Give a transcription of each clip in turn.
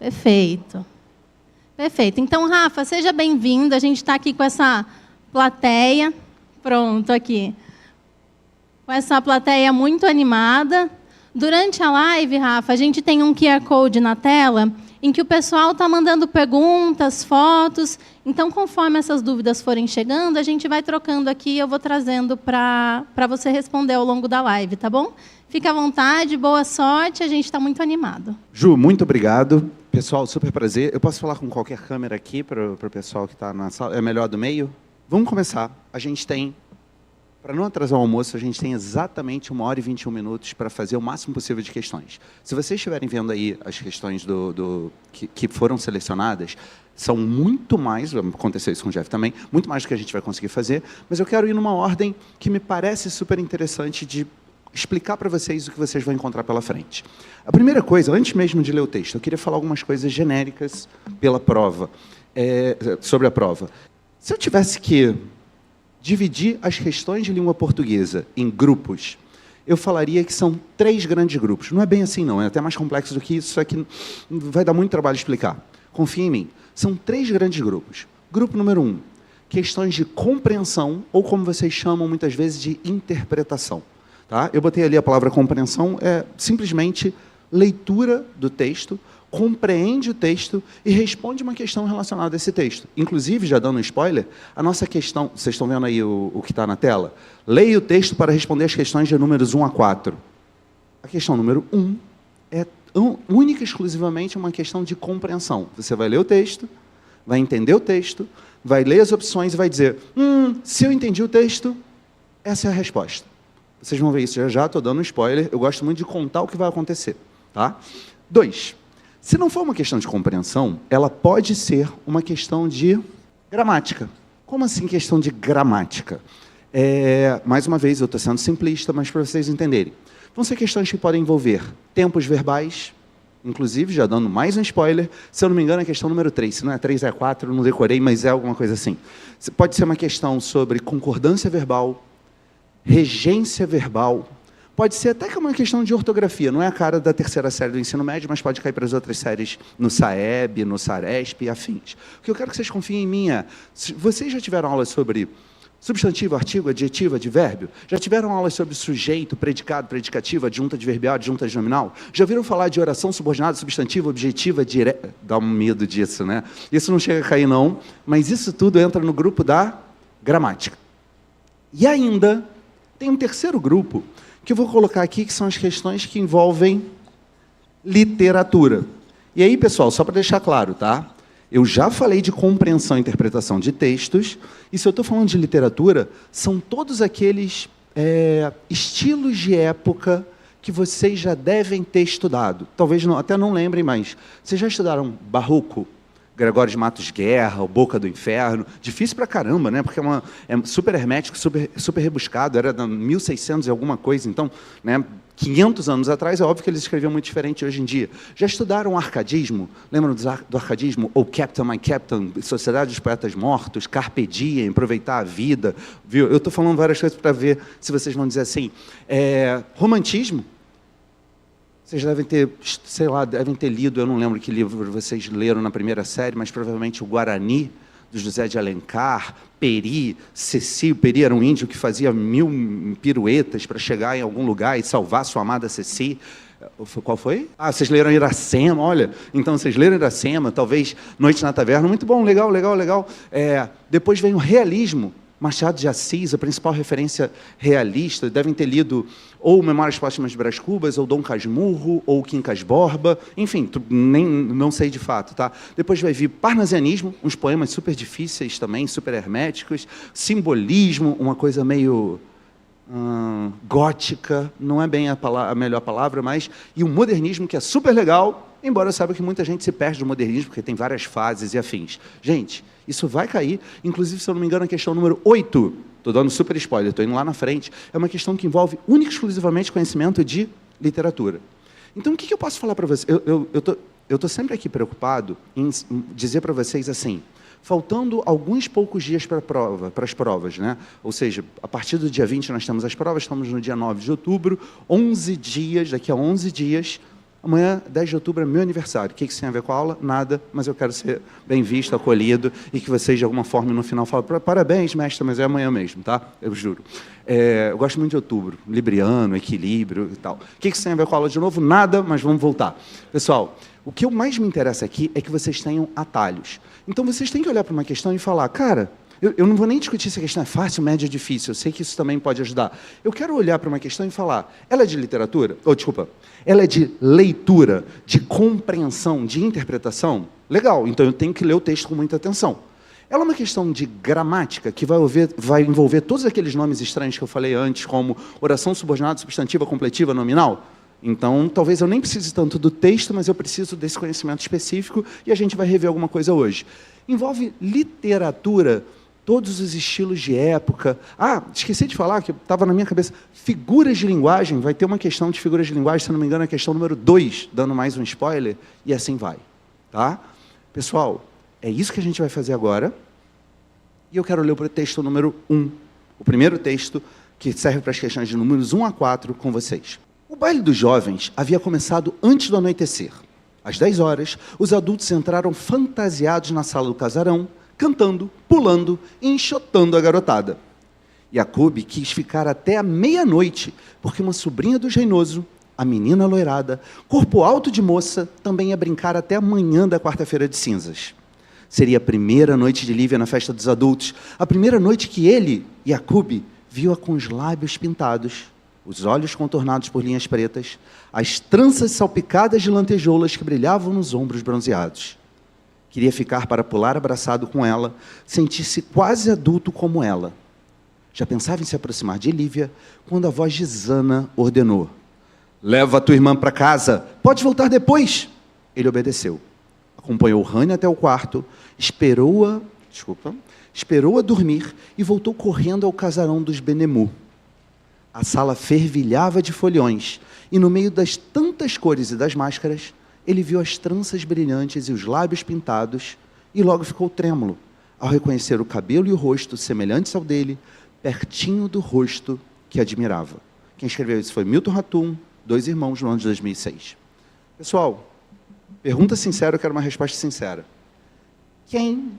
Perfeito. Perfeito. Então, Rafa, seja bem-vindo. A gente está aqui com essa plateia. Pronto, aqui. Com essa plateia muito animada. Durante a live, Rafa, a gente tem um QR Code na tela em que o pessoal está mandando perguntas, fotos. Então, conforme essas dúvidas forem chegando, a gente vai trocando aqui e eu vou trazendo para você responder ao longo da live, tá bom? Fica à vontade, boa sorte, a gente está muito animado. Ju, muito obrigado. Pessoal, super prazer. Eu posso falar com qualquer câmera aqui para o pessoal que está na sala? É melhor do meio? Vamos começar. A gente tem, para não atrasar o almoço, a gente tem exatamente 1h e 21 minutos para fazer o máximo possível de questões. Se vocês estiverem vendo aí as questões que foram selecionadas, são muito mais, vai acontecer isso com o Jeff também, muito mais do que a gente vai conseguir fazer, mas eu quero ir numa ordem que me parece super interessante de explicar para vocês o que vocês vão encontrar pela frente. A primeira coisa, antes mesmo de ler o texto, eu queria falar algumas coisas genéricas pela prova, sobre a prova. Se eu tivesse que dividir as questões de língua portuguesa em grupos, eu falaria que são 3 grandes grupos. Não é bem assim, não. É até mais complexo do que isso, só que vai dar muito trabalho explicar. Confia em mim. São 3 grandes grupos. Grupo número 1, questões de compreensão, ou como vocês chamam muitas vezes de interpretação. Tá? Eu botei ali a palavra compreensão, é simplesmente leitura do texto, compreende o texto e responde uma questão relacionada a esse texto. Inclusive, já dando um spoiler, a nossa questão, vocês estão vendo aí o que está na tela? Leia o texto para responder as questões de números 1 a 4. A questão número 1 é única e exclusivamente uma questão de compreensão. Você vai ler o texto, vai entender o texto, vai ler as opções e vai dizer, se eu entendi o texto, essa é a resposta. Vocês vão ver isso já, estou dando um spoiler, eu gosto muito de contar o que vai acontecer. Tá? 2. Se não for uma questão de compreensão, ela pode ser uma questão de gramática. Como assim questão de gramática? Mais uma vez, eu estou sendo simplista, mas para vocês entenderem. Vão ser questões que podem envolver tempos verbais, inclusive, já dando mais um spoiler, se eu não me engano, é a questão número 3. Se não é 3, é 4, não decorei, mas é alguma coisa assim. Pode ser uma questão sobre concordância verbal, regência verbal, pode ser até que é uma questão de ortografia, não é a cara da 3ª série do ensino médio, mas pode cair para as outras séries no SAEB, no SARESP e afins. O que eu quero que vocês confiem em mim é, vocês já tiveram aulas sobre substantivo, artigo, adjetivo, advérbio? Já tiveram aulas sobre sujeito, predicado, predicativo, adjunta adverbial, adjunta nominal? Já ouviram falar de oração subordinada, substantiva, objetiva, direta? Dá um medo disso, né? Isso não chega a cair, não, mas isso tudo entra no grupo da gramática. E ainda tem um terceiro grupo, que eu vou colocar aqui, que são as questões que envolvem literatura. E aí, pessoal, só para deixar claro, tá? Eu já falei de compreensão e interpretação de textos, e se eu estou falando de literatura, são todos aqueles estilos de época que vocês já devem ter estudado. Talvez até não lembrem mais. Vocês já estudaram Barroco? Gregório de Matos Guerra, o Boca do Inferno, difícil pra caramba, né? Porque é super hermético, super rebuscado, era de 1600 e alguma coisa, então, né, 500 anos atrás, é óbvio que eles escreviam muito diferente hoje em dia. Já estudaram arcadismo? Lembram do arcadismo? Ou Captain, My Captain, Sociedade dos Poetas Mortos, Carpe Diem, Aproveitar a Vida, viu? Eu estou falando várias coisas para ver se vocês vão dizer assim. Romantismo? Vocês devem ter, sei lá, devem ter lido, eu não lembro que livro vocês leram na primeira série, mas provavelmente o Guarani, do José de Alencar, Peri, Ceci. Peri era um índio que fazia 1000 piruetas para chegar em algum lugar e salvar sua amada Ceci. Qual foi? Ah, vocês leram Iracema, olha. Então, vocês leram Iracema, talvez Noite na Taverna. Muito bom, legal. Depois vem o realismo. Machado de Assis, a principal referência realista, devem ter lido ou Memórias Póstumas de Brás Cubas, ou Dom Casmurro, ou Quincas Borba, enfim, não sei de fato, tá? Depois vai vir Parnasianismo, uns poemas super difíceis também, super herméticos, simbolismo, uma coisa meio gótica, não é bem a melhor palavra, mas e o modernismo, que é super legal, embora eu saiba que muita gente se perde do modernismo, porque tem várias fases e afins. Gente, isso vai cair, inclusive, se eu não me engano, a questão número 8, estou dando super spoiler, estou indo lá na frente, é uma questão que envolve única e exclusivamente conhecimento de literatura. Então, o que eu posso falar para vocês? Eu estou sempre aqui preocupado em dizer para vocês assim, faltando alguns poucos dias para as provas, né? Ou seja, a partir do dia 20 nós temos as provas, estamos no dia 9 de outubro, 11 dias, daqui a 11 dias, Amanhã, 10 de outubro, é meu aniversário. O que isso tem a ver com a aula? Nada, mas eu quero ser bem visto, acolhido, e que vocês, de alguma forma, no final, falem, parabéns, mestre, mas é amanhã mesmo, tá? Eu juro. Eu gosto muito de outubro, libriano, equilíbrio e tal. O que isso tem a ver com a aula de novo? Nada, mas vamos voltar. Pessoal, o que mais me interessa aqui é que vocês tenham atalhos. Então, vocês têm que olhar para uma questão e falar, cara, eu não vou nem discutir se a questão é fácil, média, difícil. Eu sei que isso também pode ajudar. Eu quero olhar para uma questão e falar, ela é de literatura? Ela é de leitura, de compreensão, de interpretação? Legal, então eu tenho que ler o texto com muita atenção. Ela é uma questão de gramática, que vai envolver todos aqueles nomes estranhos que eu falei antes, como oração subordinada, substantiva, completiva, nominal? Então, talvez eu nem precise tanto do texto, mas eu preciso desse conhecimento específico e a gente vai rever alguma coisa hoje. Envolve literatura, todos os estilos de época. Esqueci de falar, que estava na minha cabeça, figuras de linguagem, vai ter uma questão de figuras de linguagem, se não me engano, é a questão número 2, dando mais um spoiler, e assim vai. Tá? Pessoal, é isso que a gente vai fazer agora, e eu quero ler o texto número 1, o primeiro texto que serve para as questões de números 1 a 4 com vocês. O baile dos jovens havia começado antes do anoitecer. Às 10 horas, os adultos entraram fantasiados na sala do casarão, cantando, pulando e enxotando a garotada. Jacob quis ficar até a meia-noite, porque uma sobrinha do Reinoso, a menina loirada, corpo alto de moça, também ia brincar até a manhã da quarta-feira de cinzas. Seria a primeira noite de Lívia na festa dos adultos, a primeira noite que ele, Jacob, viu-a com os lábios pintados, os olhos contornados por linhas pretas, as tranças salpicadas de lantejoulas que brilhavam nos ombros bronzeados. Queria ficar para pular abraçado com ela, sentir-se quase adulto como ela. Já pensava em se aproximar de Lívia, quando a voz de Zana ordenou. Leva a tua irmã para casa, pode voltar depois. Ele obedeceu. Acompanhou Rani até o quarto, esperou-a dormir e voltou correndo ao casarão dos Benemu. A sala fervilhava de folhões, e no meio das tantas cores e das máscaras, ele viu as tranças brilhantes e os lábios pintados, e logo ficou trêmulo, ao reconhecer o cabelo e o rosto semelhantes ao dele, pertinho do rosto que admirava. Quem escreveu isso foi Milton Ratum, 2 irmãos, no ano de 2006. Pessoal, pergunta sincera, eu quero uma resposta sincera. Quem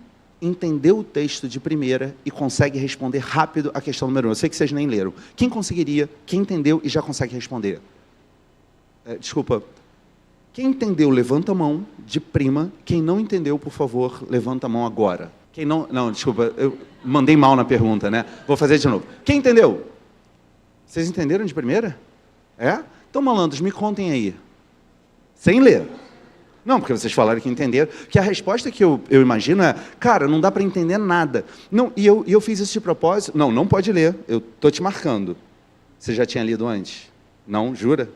entendeu o texto de primeira e consegue responder rápido a questão número 1? Eu sei que vocês nem leram. Quem conseguiria, quem entendeu e já consegue responder? Quem entendeu, levanta a mão de prima. Quem não entendeu, por favor, levanta a mão agora. Quem não, eu mandei mal na pergunta, né? Vou fazer de novo. Quem entendeu? Vocês entenderam de primeira? Então, malandros, me contem aí. Sem ler. Não, porque vocês falaram que entenderam. Que a resposta que eu imagino é, cara, não dá para entender nada. Não, e eu fiz isso de propósito. Não pode ler. Eu estou te marcando. Você já tinha lido antes? Não, jura?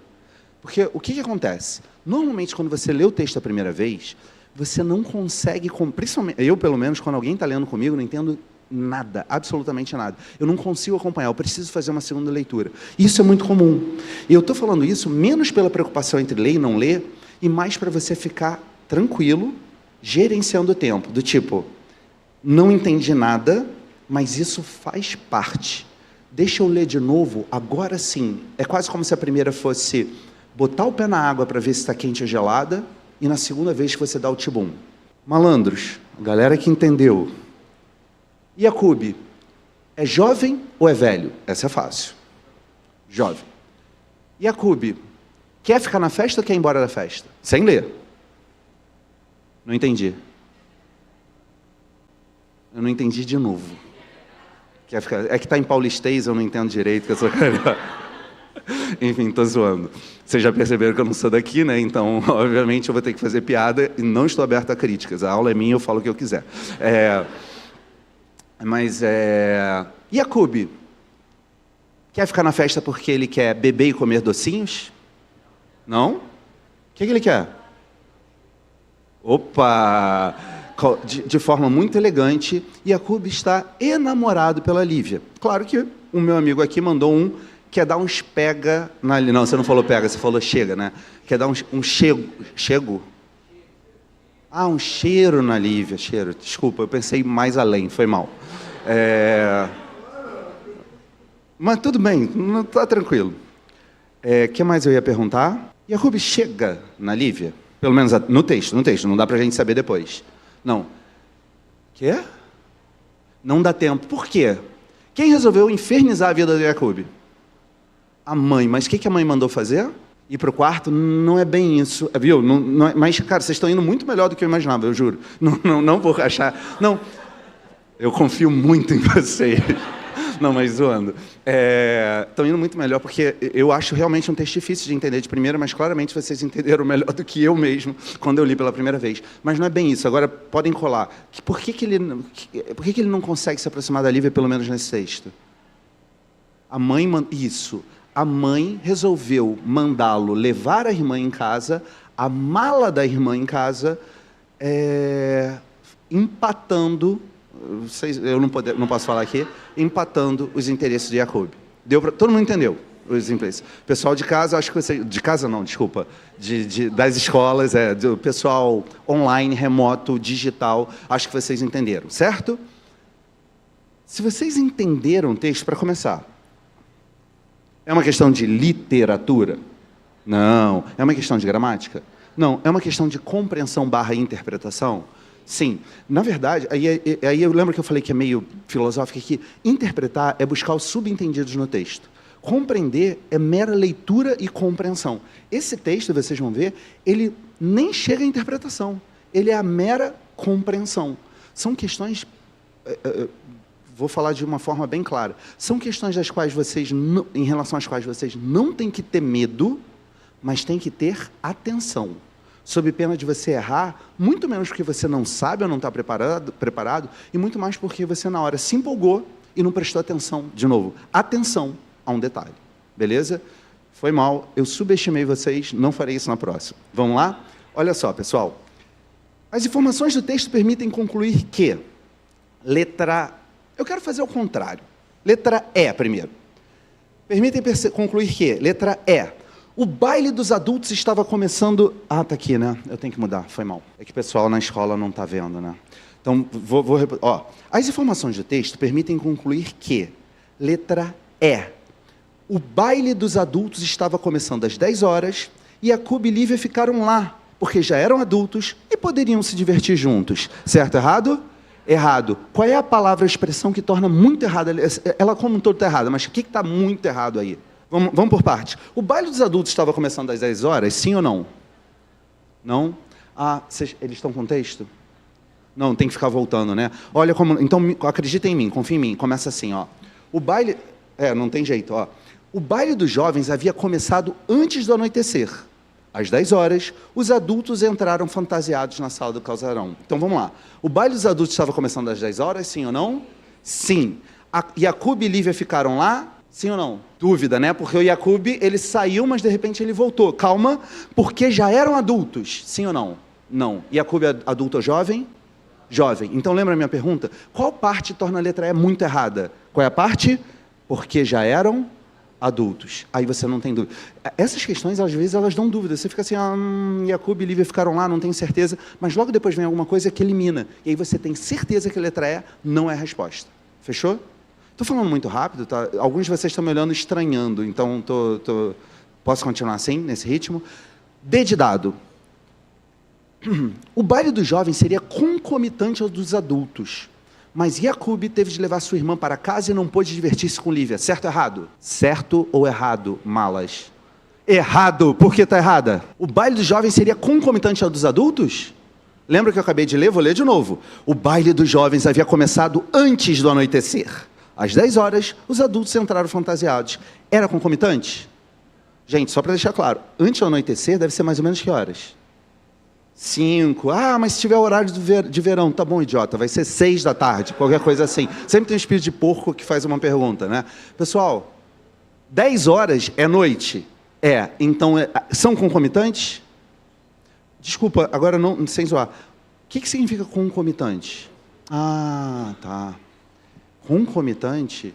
Porque o que acontece? Normalmente, quando você lê o texto a primeira vez, você não consegue, principalmente, eu pelo menos, quando alguém está lendo comigo, não entendo nada, absolutamente nada. Eu não consigo acompanhar, eu preciso fazer uma segunda leitura. Isso é muito comum. E eu estou falando isso menos pela preocupação entre ler e não ler, e mais para você ficar tranquilo, gerenciando o tempo, do tipo, não entendi nada, mas isso faz parte. Deixa eu ler de novo, agora sim. É quase como se a primeira fosse botar o pé na água para ver se está quente ou gelada, e na segunda vez que você dá o tibum. Malandros, a galera que entendeu. Jacob, é jovem ou é velho? Essa é fácil. Jovem. Jacob, quer ficar na festa ou quer ir embora da festa? Sem ler. Não entendi. Eu não entendi de novo. Quer ficar... É que está em paulistês, eu não entendo direito, que eu sou carioca. Enfim, estou zoando. Vocês já perceberam que eu não sou daqui, né? Então, obviamente, eu vou ter que fazer piada e não estou aberto a críticas. A aula é minha, eu falo o que eu quiser. Jacob, quer ficar na festa porque ele quer beber e comer docinhos? Não? O que ele quer? Opa! De forma muito elegante, Jacob está enamorado pela Lívia. Claro que o meu amigo aqui mandou um quer dar uns pega na... Não, você não falou pega, você falou chega, né? Quer dar um chego? Um cheiro na Lívia, cheiro. Desculpa, eu pensei mais além, foi mal. Mas tudo bem, não está tranquilo. Que mais eu ia perguntar? Jacob chega na Lívia, pelo menos no texto, não dá para a gente saber depois. Não. Quê? Não dá tempo. Por quê? Quem resolveu infernizar a vida de Jacob? A mãe. Mas o que a mãe mandou fazer? Ir para o quarto? Não é bem isso. Viu? Não, mas, cara, vocês estão indo muito melhor do que eu imaginava, eu juro. Não vou achar... Não. Eu confio muito em vocês. Não, mas zoando. Estão indo muito melhor, porque eu acho realmente um texto difícil de entender de primeira, mas claramente vocês entenderam melhor do que eu mesmo quando eu li pela primeira vez. Mas não é bem isso. Agora, podem colar. Por que ele não consegue se aproximar da Lívia, pelo menos nesse texto? A mãe... Isso. A mãe resolveu mandá-lo levar a irmã em casa, a mala da irmã em casa, empatando... eu não posso falar aqui, empatando os interesses de Jacob. Todo mundo entendeu os interesses. Pessoal de casa, acho que você... De casa não, desculpa. Das escolas, do pessoal online, remoto, digital, acho que vocês entenderam, certo? Se vocês entenderam o texto, para começar, é uma questão de literatura? Não. É uma questão de gramática? Não. É uma questão de compreensão / interpretação? Sim. Na verdade, aí eu lembro que eu falei que é meio filosófico aqui. Interpretar é buscar os subentendidos no texto. Compreender é mera leitura e compreensão. Esse texto, vocês vão ver, ele nem chega à interpretação. Ele é a mera compreensão. São questões... Vou falar de uma forma bem clara. São questões das quais em relação às quais vocês não têm que ter medo, mas têm que ter atenção. Sob pena de você errar, muito menos porque você não sabe ou não está preparado, e muito mais porque você, na hora, se empolgou e não prestou atenção. De novo, atenção a um detalhe. Beleza? Foi mal, eu subestimei vocês, não farei isso na próxima. Vamos lá? Olha só, pessoal. As informações do texto permitem concluir que... Eu quero fazer o contrário. Letra E primeiro. Permitem concluir que... Letra E. O baile dos adultos estava começando... Ah, tá aqui, né? Eu tenho que mudar, foi mal. É que o pessoal na escola não está vendo, né? Então, as informações do texto permitem concluir que... Letra E. O baile dos adultos estava começando às 10 horas e Jacob e Lívia ficaram lá, porque já eram adultos e poderiam se divertir juntos. Certo, errado? Errado. Qual é a palavra, a expressão que torna muito errada? Ela como um todo está errada, mas o que está muito errado aí? Vamos por partes. O baile dos adultos estava começando às 10 horas, sim ou não? Não? Ah, eles estão com texto? Não, tem que ficar voltando, né? Olha como... Então, acredita em mim, confia em mim. Começa assim, ó. O baile... não tem jeito, ó. O baile dos jovens havia começado antes do anoitecer. Às 10 horas, os adultos entraram fantasiados na sala do casarão. Então, vamos lá. O baile dos adultos estava começando às 10 horas, sim ou não? Sim. Jacob e Lívia ficaram lá? Sim ou não? Dúvida, né? Porque o Jacob, ele saiu, mas de repente ele voltou. Calma, porque já eram adultos. Sim ou não? Não. Jacob é adulto ou jovem? Jovem. Então, lembra a minha pergunta? Qual parte torna a letra E muito errada? Qual é a parte? Porque já eram adultos. Aí você não tem dúvida. Essas questões, às vezes, elas dão dúvida. Você fica assim, Jacob e Lívia ficaram lá, não tenho certeza, mas logo depois vem alguma coisa que elimina. E aí você tem certeza que a letra E não é a resposta. Fechou? Estou falando muito rápido, tá? Alguns de vocês estão me olhando estranhando, então posso continuar assim, nesse ritmo? D de dado. O baile dos jovens seria concomitante ao dos adultos. Mas Jacob teve de levar sua irmã para casa e não pôde divertir-se com Lívia. Certo ou errado? Certo ou errado, malas? Errado. Por que está errada? O baile dos jovens seria concomitante ao dos adultos? Lembra que eu acabei de ler? Vou ler de novo. O baile dos jovens havia começado antes do anoitecer. Às 10 horas, os adultos entraram fantasiados. Era concomitante? Gente, só para deixar claro, antes do anoitecer deve ser mais ou menos que horas? 5. Ah, mas se tiver horário de verão, tá bom, idiota, vai ser 6 da tarde, qualquer coisa assim. Sempre tem um espírito de porco que faz uma pergunta, né? Pessoal, 10 horas é noite? Então, são concomitantes? Desculpa, agora não, sem zoar. O que significa concomitante? Ah, tá. Concomitante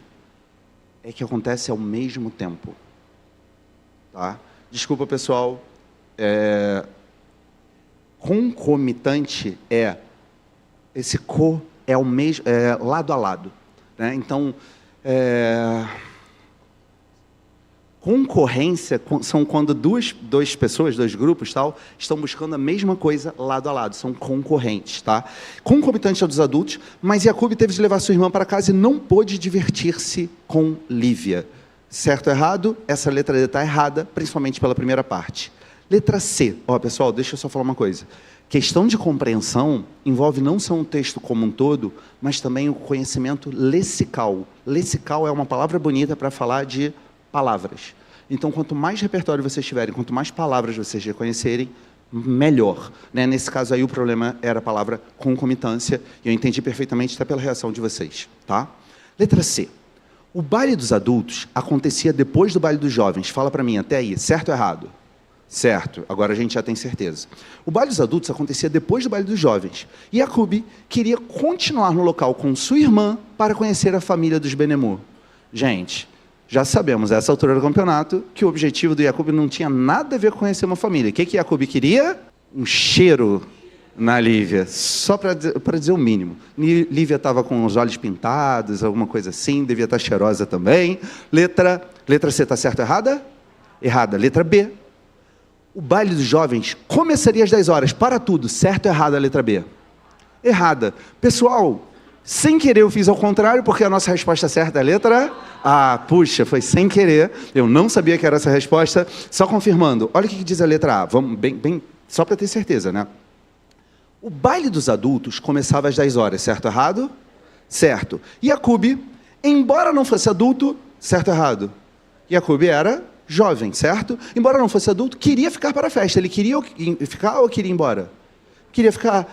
é que acontece ao mesmo tempo. Tá? Desculpa, pessoal. Concomitante esse é o mesmo, lado a lado, né? Então, Concorrência são quando duas pessoas, dois grupos, tal, estão buscando a mesma coisa lado a lado, são concorrentes. Tá? Concomitante ao dos adultos, mas Jacob teve de levar sua irmã para casa e não pôde divertir-se com Lívia. Certo ou errado? Essa letra D está errada, principalmente pela primeira parte. Letra C. Ó, pessoal, deixa eu só falar uma coisa. Questão de compreensão envolve não só um texto como um todo, mas também o conhecimento lexical. Lexical é uma palavra bonita para falar de palavras. Então, quanto mais repertório vocês tiverem, quanto mais palavras vocês reconhecerem, melhor. Né? Nesse caso aí, o problema era a palavra concomitância, e eu entendi perfeitamente até pela reação de vocês. Tá? Letra C. O baile dos adultos acontecia depois do baile dos jovens. Fala para mim, até aí, certo ou errado? Certo, agora a gente já tem certeza. O baile dos adultos acontecia depois do baile dos jovens. E Jacob queria continuar no local com sua irmã para conhecer a família dos Benemur. Gente, já sabemos, a essa altura do campeonato, que o objetivo do Jacob não tinha nada a ver com conhecer uma família. O que Jacob queria? Um cheiro na Lívia, só para dizer o mínimo. Lívia estava com os olhos pintados, alguma coisa assim, devia estar cheirosa também. Letra C está certa ou errada? Errada. Letra B. O baile dos jovens começaria às 10 horas. Para tudo, certo ou errada a letra B? Errada. Pessoal, sem querer eu fiz ao contrário, porque a nossa resposta certa é a letra A. Puxa, foi sem querer. Eu não sabia que era essa resposta. Só confirmando. Olha o que diz a letra A. Vamos bem, só para ter certeza, né? O baile dos adultos começava às 10 horas, certo ou errado? Certo. Jacob, embora não fosse adulto, certo ou errado? Jacob era jovem, certo? Embora não fosse adulto, queria ficar para a festa. Ele queria ficar ou queria ir embora? Queria ficar.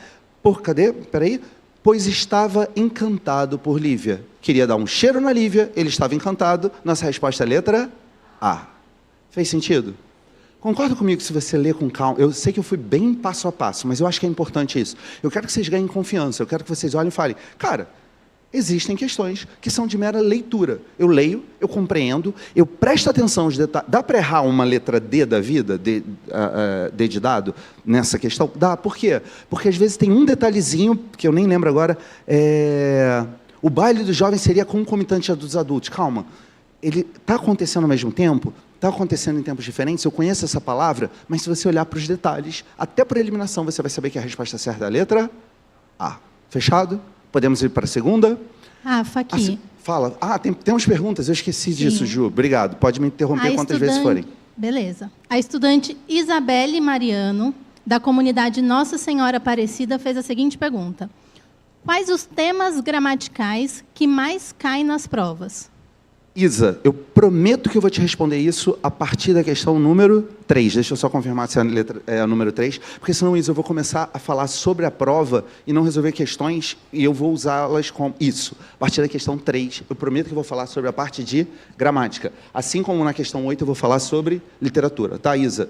Cadê? Peraí. Pois estava encantado por Lívia. Queria dar um cheiro na Lívia, ele estava encantado. Nossa resposta é letra A. Fez sentido? Concorda comigo que se você ler com calma... Eu sei que eu fui bem passo a passo, mas eu acho que é importante isso. Eu quero que vocês ganhem confiança, eu quero que vocês olhem e falem, cara, existem questões que são de mera leitura. Eu leio, eu compreendo, eu presto atenção aos detalhes. Dá para errar uma letra D da vida, D de dado, nessa questão? Dá. Por quê? Porque às vezes tem um detalhezinho, que eu nem lembro agora, o baile dos jovens seria concomitante ao dos adultos. Calma, ele está acontecendo ao mesmo tempo? Está acontecendo em tempos diferentes? Eu conheço essa palavra, mas se você olhar para os detalhes, até por eliminação, você vai saber que a resposta certa é a letra A. Fechado? Podemos ir para a segunda? Rafa, aqui. Fala. Temos perguntas. Eu esqueci disso, Ju. Obrigado. Pode me interromper quantas vezes forem. Beleza. A estudante Isabelle Mariano, da comunidade Nossa Senhora Aparecida, fez a seguinte pergunta. Quais os temas gramaticais que mais caem nas provas? Isa, eu prometo que eu vou te responder isso a partir da questão número 3. Deixa eu só confirmar se é a número 3, porque senão, Isa, eu vou começar a falar sobre a prova e não resolver questões e eu vou usá-las como isso. A partir da questão 3, eu prometo que eu vou falar sobre a parte de gramática. Assim como na questão 8, eu vou falar sobre literatura. Tá, Isa?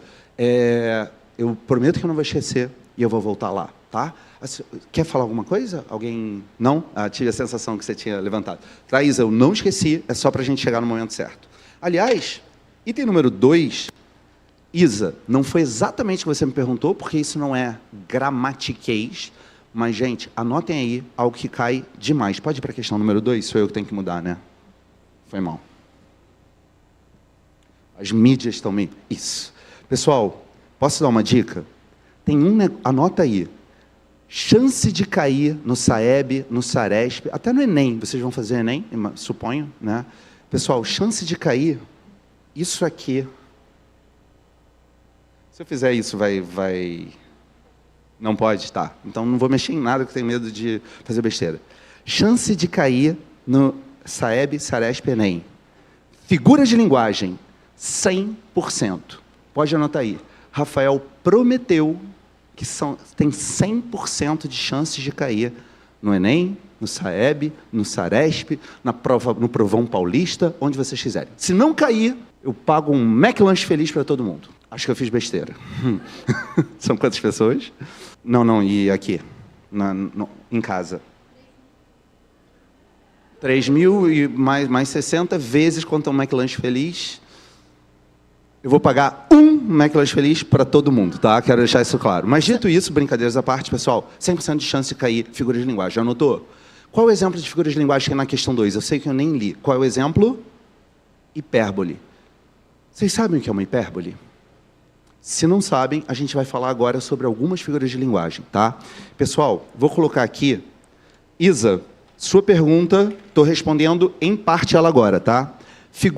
Eu prometo que eu não vou esquecer e eu vou voltar lá, tá? Quer falar alguma coisa? Alguém? Não? Tive a sensação que você tinha levantado. Tá, Isa, eu não esqueci, é só para a gente chegar no momento certo. Aliás, item número 2, Isa, não foi exatamente o que você me perguntou, porque isso não é gramatiquês, mas, gente, anotem aí algo que cai demais. Pode ir para a questão número 2? Sou eu que tenho que mudar, né? Foi mal. As mídias estão me... Isso. Pessoal, posso dar uma dica? Tem anota aí. Chance de cair no SAEB, no SARESP, até no Enem. Vocês vão fazer Enem, suponho, né? Pessoal, chance de cair, isso aqui... Se eu fizer isso, vai... Não pode? Tá. Então, não vou mexer em nada, porque eu tenho medo de fazer besteira. Chance de cair no SAEB, SARESP, Enem. Figuras de linguagem, 100%. Pode anotar aí. Rafael prometeu que tem 100% de chances de cair no Enem, no SAEB, no SARESP, no Provão Paulista, onde vocês quiserem. Se não cair, eu pago um McLanche feliz para todo mundo. Acho que eu fiz besteira. São quantas pessoas? Não, e aqui, em casa. 3.000 e mais 60 vezes quanto é um McLanche feliz. Eu vou pagar um McLanche feliz para todo mundo, tá? Quero deixar isso claro. Mas dito isso, brincadeiras à parte, pessoal, 100% de chance de cair figuras de linguagem. Já anotou? Qual é o exemplo de figuras de linguagem que é na questão 2? Eu sei que eu nem li. Qual é o exemplo? Hipérbole. Vocês sabem o que é uma hipérbole? Se não sabem, a gente vai falar agora sobre algumas figuras de linguagem, tá? Pessoal, vou colocar aqui. Isa, sua pergunta, estou respondendo em parte ela agora, tá? Se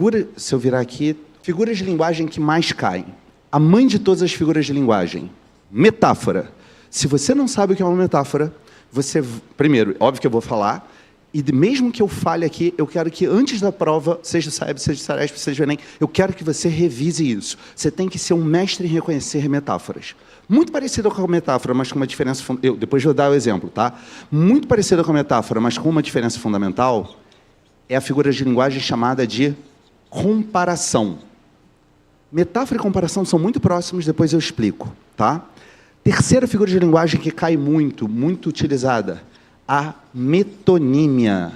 eu virar aqui, figuras de linguagem que mais caem. A mãe de todas as figuras de linguagem, metáfora. Se você não sabe o que é uma metáfora, você, primeiro, óbvio que eu vou falar, e mesmo que eu fale aqui, eu quero que antes da prova, seja o SAEB, seja o Saresp, seja o Enem, eu quero que você revise isso. Você tem que ser um mestre em reconhecer metáforas. Muito parecida com a metáfora, mas com uma diferença... depois vou dar o exemplo, tá? Muito parecida com a metáfora, mas com uma diferença fundamental, é a figura de linguagem chamada de comparação. Metáfora e comparação são muito próximos, depois eu explico, tá? Terceira figura de linguagem que cai muito, muito utilizada, a metonímia.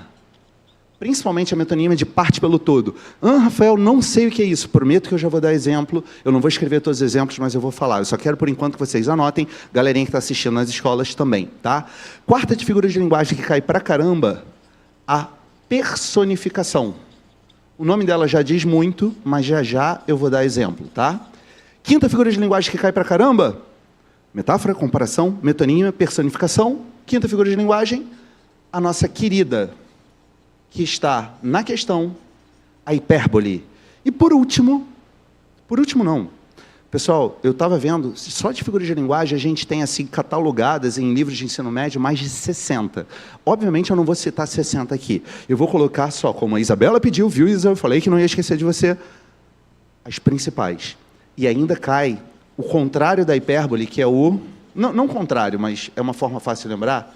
Principalmente a metonímia de parte pelo todo. Rafael, não sei o que é isso. Prometo que eu já vou dar exemplo. Eu não vou escrever todos os exemplos, mas eu vou falar. Eu só quero, por enquanto, que vocês anotem. Galerinha que está assistindo nas escolas também, tá? Quarta de figura de linguagem que cai pra caramba, a personificação. O nome dela já diz muito, mas já eu vou dar exemplo, tá? Quinta figura de linguagem que cai pra caramba, metáfora, comparação, metonímia, personificação. Quinta figura de linguagem, a nossa querida, que está na questão, a hipérbole. E por último não. Pessoal, eu estava vendo, só de figuras de linguagem a gente tem assim catalogadas em livros de ensino médio mais de 60. Obviamente eu não vou citar 60 aqui. Eu vou colocar só, como a Isabela pediu, viu, Isa? Eu falei que não ia esquecer de você, as principais. E ainda cai o contrário da hipérbole, que é o... Não contrário, mas é uma forma fácil de lembrar,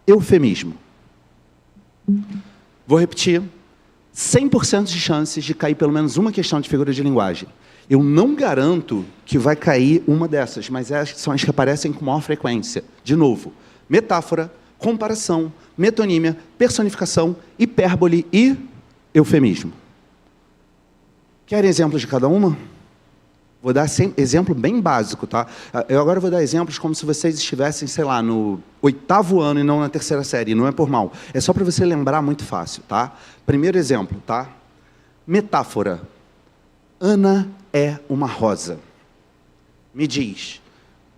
eufemismo. Vou repetir, 100% de chances de cair pelo menos uma questão de figura de linguagem. Eu não garanto que vai cair uma dessas, mas são as que aparecem com maior frequência. De novo, metáfora, comparação, metonímia, personificação, hipérbole e eufemismo. Querem exemplos de cada uma? Vou dar exemplo bem básico, tá? Eu agora vou dar exemplos como se vocês estivessem, sei lá, no 8º ano e não na 3ª série. Não é por mal. É só para você lembrar muito fácil, tá? Primeiro exemplo, tá? Metáfora. Ana é uma rosa. Me diz,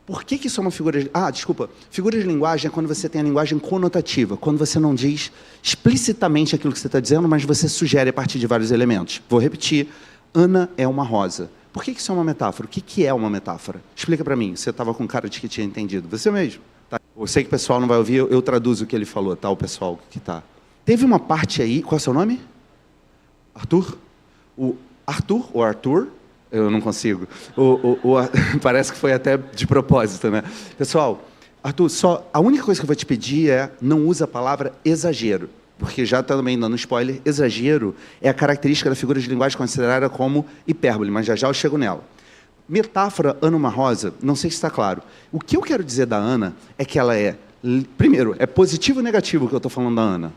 por que isso é uma figura de... desculpa. Figura de linguagem é quando você tem a linguagem conotativa, quando você não diz explicitamente aquilo que você está dizendo, mas você sugere a partir de vários elementos. Vou repetir. Ana é uma rosa. Por que isso é uma metáfora? O que é uma metáfora? Explica para mim. Você estava com cara de que tinha entendido. Você mesmo. Tá? Eu sei que o pessoal não vai ouvir, eu traduzo o que ele falou, tá? O pessoal que está. Teve uma parte aí... Qual é o seu nome? Arthur? O Arthur, ou Arthur? Eu não consigo. Parece que foi até de propósito, né? Pessoal, Arthur, a única coisa que eu vou te pedir é não use a palavra exagero. Porque já também dando spoiler, exagero é a característica da figura de linguagem considerada como hipérbole, mas já eu chego nela. Metáfora, Ana uma rosa, não sei se está claro. O que eu quero dizer da Ana é que ela é, primeiro, é positivo ou negativo o que eu estou falando da Ana?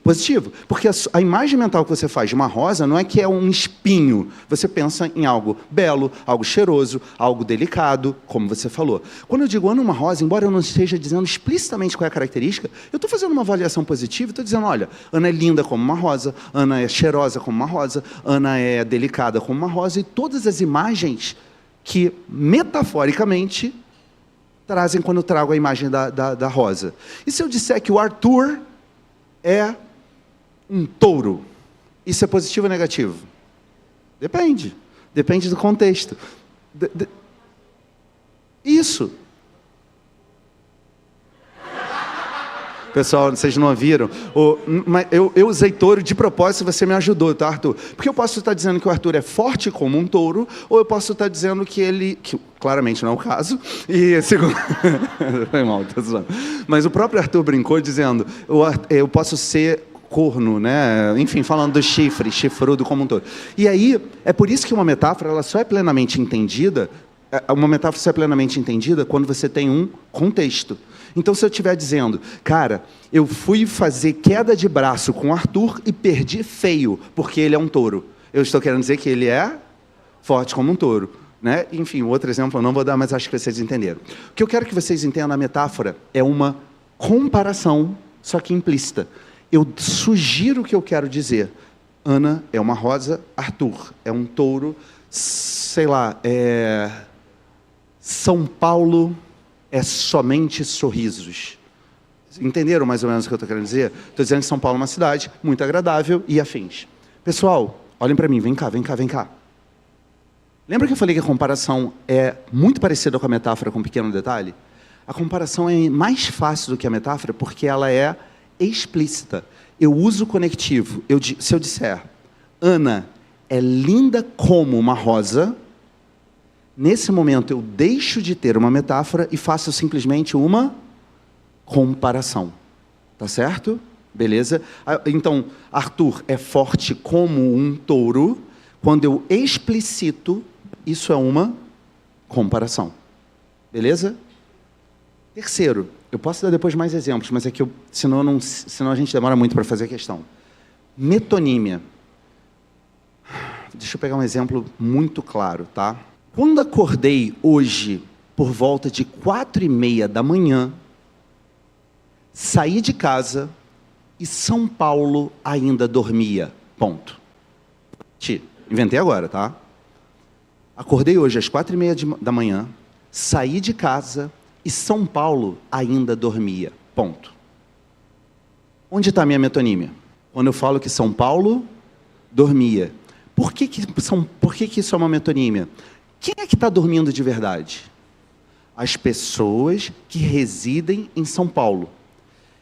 Positivo, porque a imagem mental que você faz de uma rosa não é que é um espinho. Você pensa em algo belo, algo cheiroso, algo delicado, como você falou. Quando eu digo Ana uma rosa, embora eu não esteja dizendo explicitamente qual é a característica, eu estou fazendo uma avaliação positiva e estou dizendo, olha, Ana é linda como uma rosa, Ana é cheirosa como uma rosa, Ana é delicada como uma rosa, e todas as imagens que, metaforicamente, trazem quando eu trago a imagem da rosa. E se eu disser que o Arthur é um touro, isso é positivo ou negativo? Depende. Depende do contexto. Isso. Pessoal, vocês não ouviram? Eu usei touro de propósito, você me ajudou, tá, Arthur? Porque eu posso estar dizendo que o Arthur é forte como um touro, ou eu posso estar dizendo que ele... que claramente não é o caso. E segundo... Foi mal, tô zoando. Mas o próprio Arthur brincou dizendo, eu posso ser corno, né? Enfim, falando do chifre, chifrudo como um touro. E aí, é por isso que uma metáfora ela só é plenamente entendida, quando você tem um contexto. Então, se eu estiver dizendo, cara, eu fui fazer queda de braço com o Arthur e perdi feio, porque ele é um touro. Eu estou querendo dizer que ele é forte como um touro. Né? Enfim, outro exemplo eu não vou dar, mas acho que vocês entenderam. O que eu quero que vocês entendam na metáfora é uma comparação, só que implícita. Eu sugiro o que eu quero dizer. Ana é uma rosa, Arthur é um touro. sei lá, São Paulo é somente sorrisos. Entenderam mais ou menos o que eu estou querendo dizer? Estou dizendo que São Paulo é uma cidade muito agradável e afins. Pessoal, olhem para mim, vem cá, vem cá, vem cá. Lembra que eu falei que a comparação é muito parecida com a metáfora, com um pequeno detalhe? A comparação é mais fácil do que a metáfora porque ela é explícita. Eu uso o conectivo. Se eu disser, Ana é linda como uma rosa, nesse momento eu deixo de ter uma metáfora e faço simplesmente uma comparação. Tá certo? Beleza? Então, Arthur é forte como um touro. Quando eu explicito, isso é uma comparação. Beleza? Terceiro, eu posso dar depois mais exemplos, mas é que senão a gente demora muito para fazer a questão. Metonímia. Deixa eu pegar um exemplo muito claro, tá? Quando acordei hoje, por volta de 4h30 da manhã, saí de casa e São Paulo ainda dormia. Ponto. Inventei agora, tá? Acordei hoje às 4h30 da manhã, saí de casa e São Paulo ainda dormia. Ponto. Onde está a minha metonímia? Quando eu falo que São Paulo dormia. Por que isso é uma metonímia? Quem é que está dormindo de verdade? As pessoas que residem em São Paulo.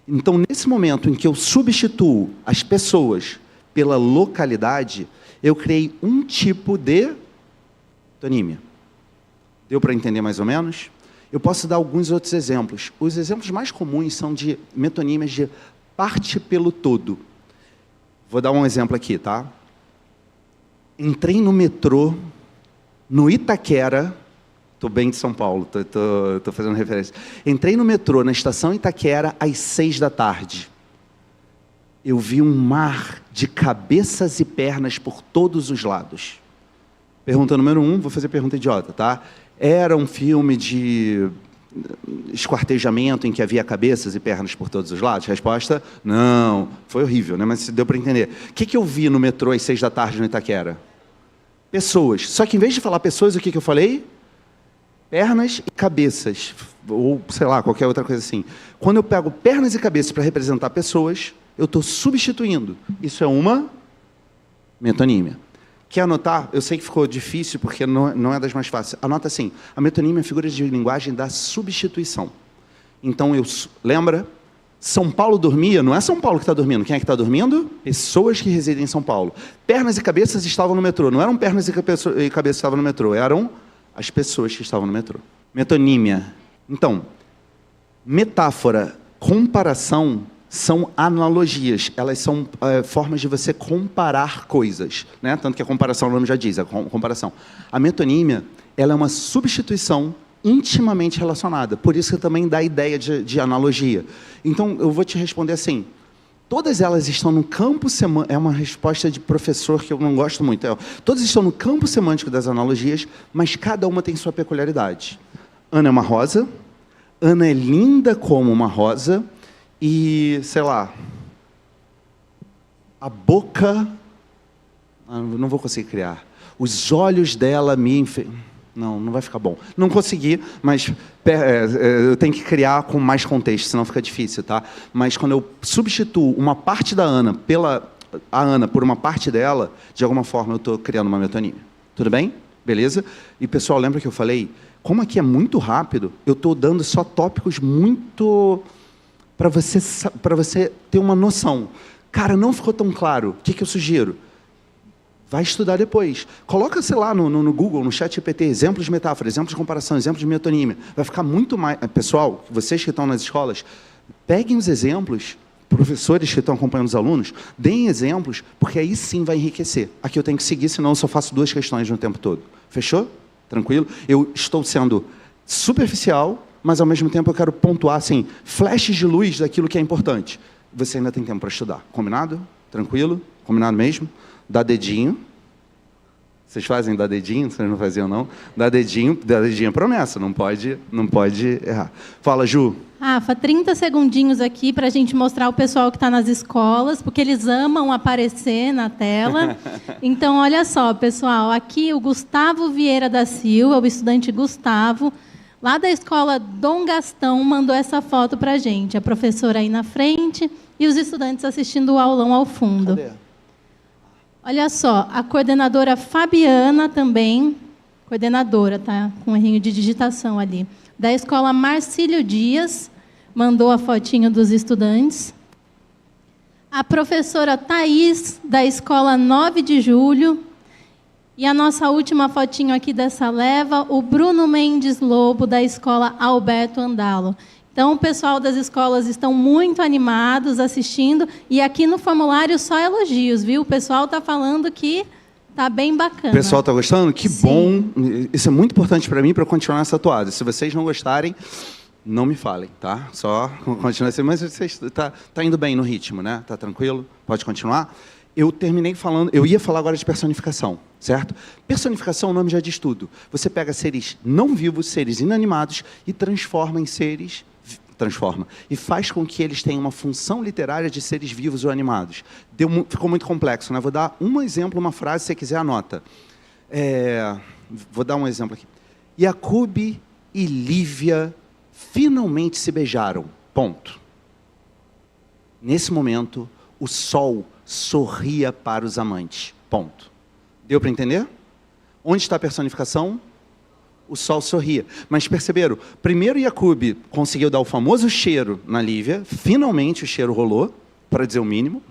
Então, nesse momento em que eu substituo as pessoas pela localidade, eu criei um tipo de metonímia. Deu para entender mais ou menos? Eu posso dar alguns outros exemplos. Os exemplos mais comuns são de metonímias de parte pelo todo. Vou dar um exemplo aqui, tá? Entrei no metrô, no Itaquera, estou bem de São Paulo, estou fazendo referência. Entrei no metrô, na estação Itaquera, às 6h. Eu vi um mar de cabeças e pernas por todos os lados. Pergunta número 1, vou fazer pergunta idiota, tá? Era um filme de esquartejamento em que havia cabeças e pernas por todos os lados? Resposta, não. Foi horrível, né? Mas deu para entender. O que eu vi no metrô às 6h no Itaquera? Pessoas. Só que em vez de falar pessoas, o que eu falei? Pernas e cabeças. Ou, sei lá, qualquer outra coisa assim. Quando eu pego pernas e cabeças para representar pessoas, eu estou substituindo. Isso é uma metonímia. Quer anotar? Eu sei que ficou difícil, porque não é das mais fáceis. Anota assim, a metonímia é figura de linguagem da substituição. Então, lembra? São Paulo dormia, não é São Paulo que está dormindo. Quem é que está dormindo? Pessoas que residem em São Paulo. Pernas e cabeças estavam no metrô. Não eram pernas e cabeças que estavam no metrô, eram as pessoas que estavam no metrô. Metonímia. Então, metáfora, comparação, são analogias, elas são formas de você comparar coisas, né? Tanto que a comparação, o nome já diz, a comparação. A metonímia, ela é uma substituição intimamente relacionada, por isso que também dá a ideia de analogia. Então, eu vou te responder assim, todas elas estão no campo semântico, é uma resposta de professor que eu não gosto muito, todas estão no campo semântico das analogias, mas cada uma tem sua peculiaridade. Ana é uma rosa, Ana é linda como uma rosa, e, sei lá, a boca, não vou conseguir criar, os olhos dela não vai ficar bom. Não consegui, mas eu tenho que criar com mais contexto, senão fica difícil, tá? Mas quando eu substituo uma parte da Ana a Ana por uma parte dela, de alguma forma eu estou criando uma metonímia. Tudo bem? Beleza? E, pessoal, lembra que eu falei? Como aqui é muito rápido, eu estou dando só tópicos muito... para você ter uma noção. Cara, não ficou tão claro. O que eu sugiro? Vai estudar depois. Coloca, sei lá, no Google, no ChatGPT, exemplos de metáfora, exemplos de comparação, exemplos de metonímia. Vai ficar muito mais... Pessoal, vocês que estão nas escolas, peguem os exemplos, professores que estão acompanhando os alunos, deem exemplos, porque aí sim vai enriquecer. Aqui eu tenho que seguir, senão eu só faço 2 questões no tempo todo. Fechou? Tranquilo? Eu estou sendo superficial, mas, ao mesmo tempo, eu quero pontuar, assim, flashes de luz daquilo que é importante. Você ainda tem tempo para estudar. Combinado? Tranquilo? Combinado mesmo? Dá dedinho. Vocês fazem dar dedinho? Vocês não faziam, não? Dar dedinho é promessa, não pode errar. Fala, Ju. Rafa, 30 segundinhos aqui para a gente mostrar o pessoal que está nas escolas, porque eles amam aparecer na tela. Então, olha só, pessoal, aqui o Gustavo Vieira da Silva, o estudante Gustavo, lá da escola Dom Gastão, mandou essa foto para a gente. A professora aí na frente e os estudantes assistindo o aulão ao fundo. Cadê? Olha só, a coordenadora Fabiana também, coordenadora, tá? Com um errinho de digitação ali, da escola Marcílio Dias, mandou a fotinho dos estudantes. A professora Thaís, da escola 9 de Julho. E a nossa última fotinho aqui dessa leva, o Bruno Mendes Lobo, da escola Alberto Andalo. Então, o pessoal das escolas estão muito animados assistindo. E aqui no formulário só elogios, viu? O pessoal está falando que está bem bacana. O pessoal está gostando? Que Sim. bom. Isso é muito importante para mim, para continuar essa toada. Se vocês não gostarem, não me falem, tá? Só continuar assim. Mas você está indo bem no ritmo, né? Está tranquilo? Pode continuar? Eu terminei falando... Eu ia falar agora de personificação, certo? Personificação, o nome já diz tudo. Você pega seres não vivos, seres inanimados, e transforma em seres... Transforma. E faz com que eles tenham uma função literária de seres vivos ou animados. Ficou muito complexo, né? Vou dar um exemplo, uma frase, se você quiser, anota. Vou dar um exemplo aqui. Jacob e Lívia finalmente se beijaram. Ponto. Nesse momento, o sol sorria para os amantes. Ponto. Deu para entender? Onde está a personificação? O sol sorria. Mas perceberam? Primeiro, Jacob conseguiu dar o famoso cheiro na Lívia. Finalmente o cheiro rolou, para dizer o mínimo.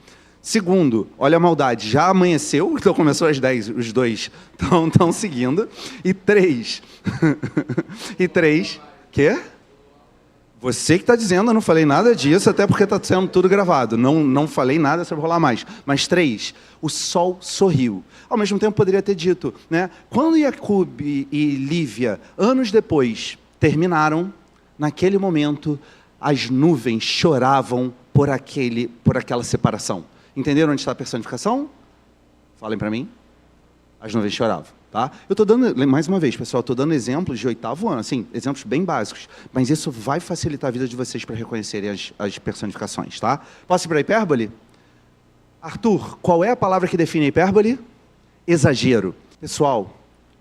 Segundo, olha a maldade, já amanheceu, então começou às 10, os dois estão seguindo. E 3, quê? Você que está dizendo, eu não falei nada disso, até porque está sendo tudo gravado. Não falei nada sobre rolar mais. Mas 3, o sol sorriu. Ao mesmo tempo, poderia ter dito, né? Quando Jacob e Lívia, anos depois, terminaram, naquele momento, as nuvens choravam por aquela separação. Entenderam onde está a personificação? Falem para mim. As nuvens choravam. Tá? Eu estou dando, mais uma vez, pessoal, estou dando exemplos de 8º ano, assim, exemplos bem básicos, mas isso vai facilitar a vida de vocês para reconhecerem as personificações. Tá? Posso ir para a hipérbole? Arthur, qual é a palavra que define a hipérbole? Exagero. Pessoal,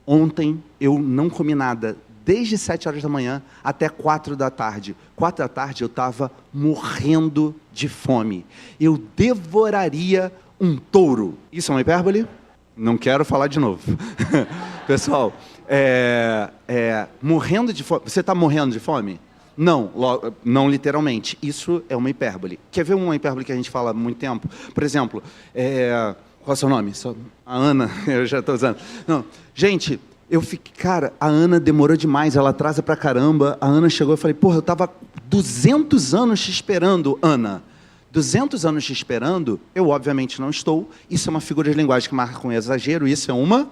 ontem eu não comi nada, desde 7 horas da manhã até 4 da tarde. 4 da tarde eu estava morrendo de fome. Eu devoraria um touro. Isso é uma hipérbole? Não quero falar de novo. Pessoal, morrendo de fome. Você está morrendo de fome? Não, não literalmente. Isso é uma hipérbole. Quer ver uma hipérbole que a gente fala há muito tempo? Por exemplo, qual é o seu nome? A Ana, eu já estou usando. Não, gente, cara, a Ana demorou demais, ela atrasa pra caramba. A Ana chegou e falei, porra, eu estava 200 anos te esperando, Ana. 200 anos te esperando, eu obviamente não estou. Isso é uma figura de linguagem que marca com exagero, isso é uma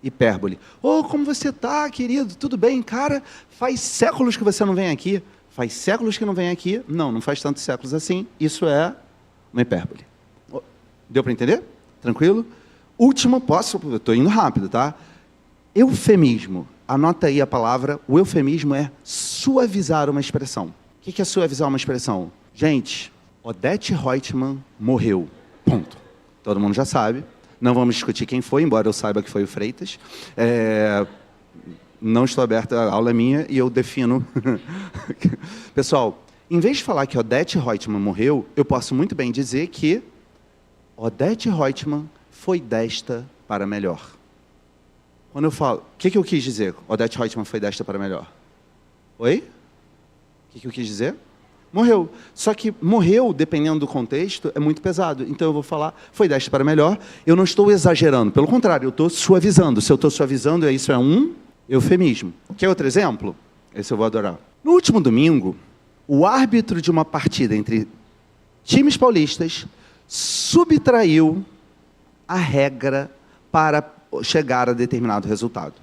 hipérbole. Oh, como você está, querido? Tudo bem? Cara, faz séculos que você não vem aqui. Faz séculos que não vem aqui. Não faz tantos séculos assim. Isso é uma hipérbole. Deu para entender? Tranquilo? Última, eu estou indo rápido, tá? Eufemismo. Anota aí a palavra. O eufemismo é suavizar uma expressão. O que é suavizar uma expressão? Gente... Odete Reutemann morreu. Ponto. Todo mundo já sabe. Não vamos discutir quem foi, embora eu saiba que foi o Freitas. Não estou aberto, a aula é minha e eu defino. Pessoal, em vez de falar que Odete Reutemann morreu, eu posso muito bem dizer que Odete Reutemann foi desta para melhor. Quando eu falo... O que eu quis dizer? Odete Reutemann foi desta para melhor. Oi? O que eu quis dizer? Morreu. Só que morreu, dependendo do contexto, é muito pesado. Então eu vou falar, foi desta para melhor. Eu não estou exagerando. Pelo contrário, eu estou suavizando. Se eu estou suavizando, isso é um eufemismo. Quer outro exemplo? Esse eu vou adorar. No último domingo, o árbitro de uma partida entre times paulistas subtraiu a regra para chegar a determinado resultado.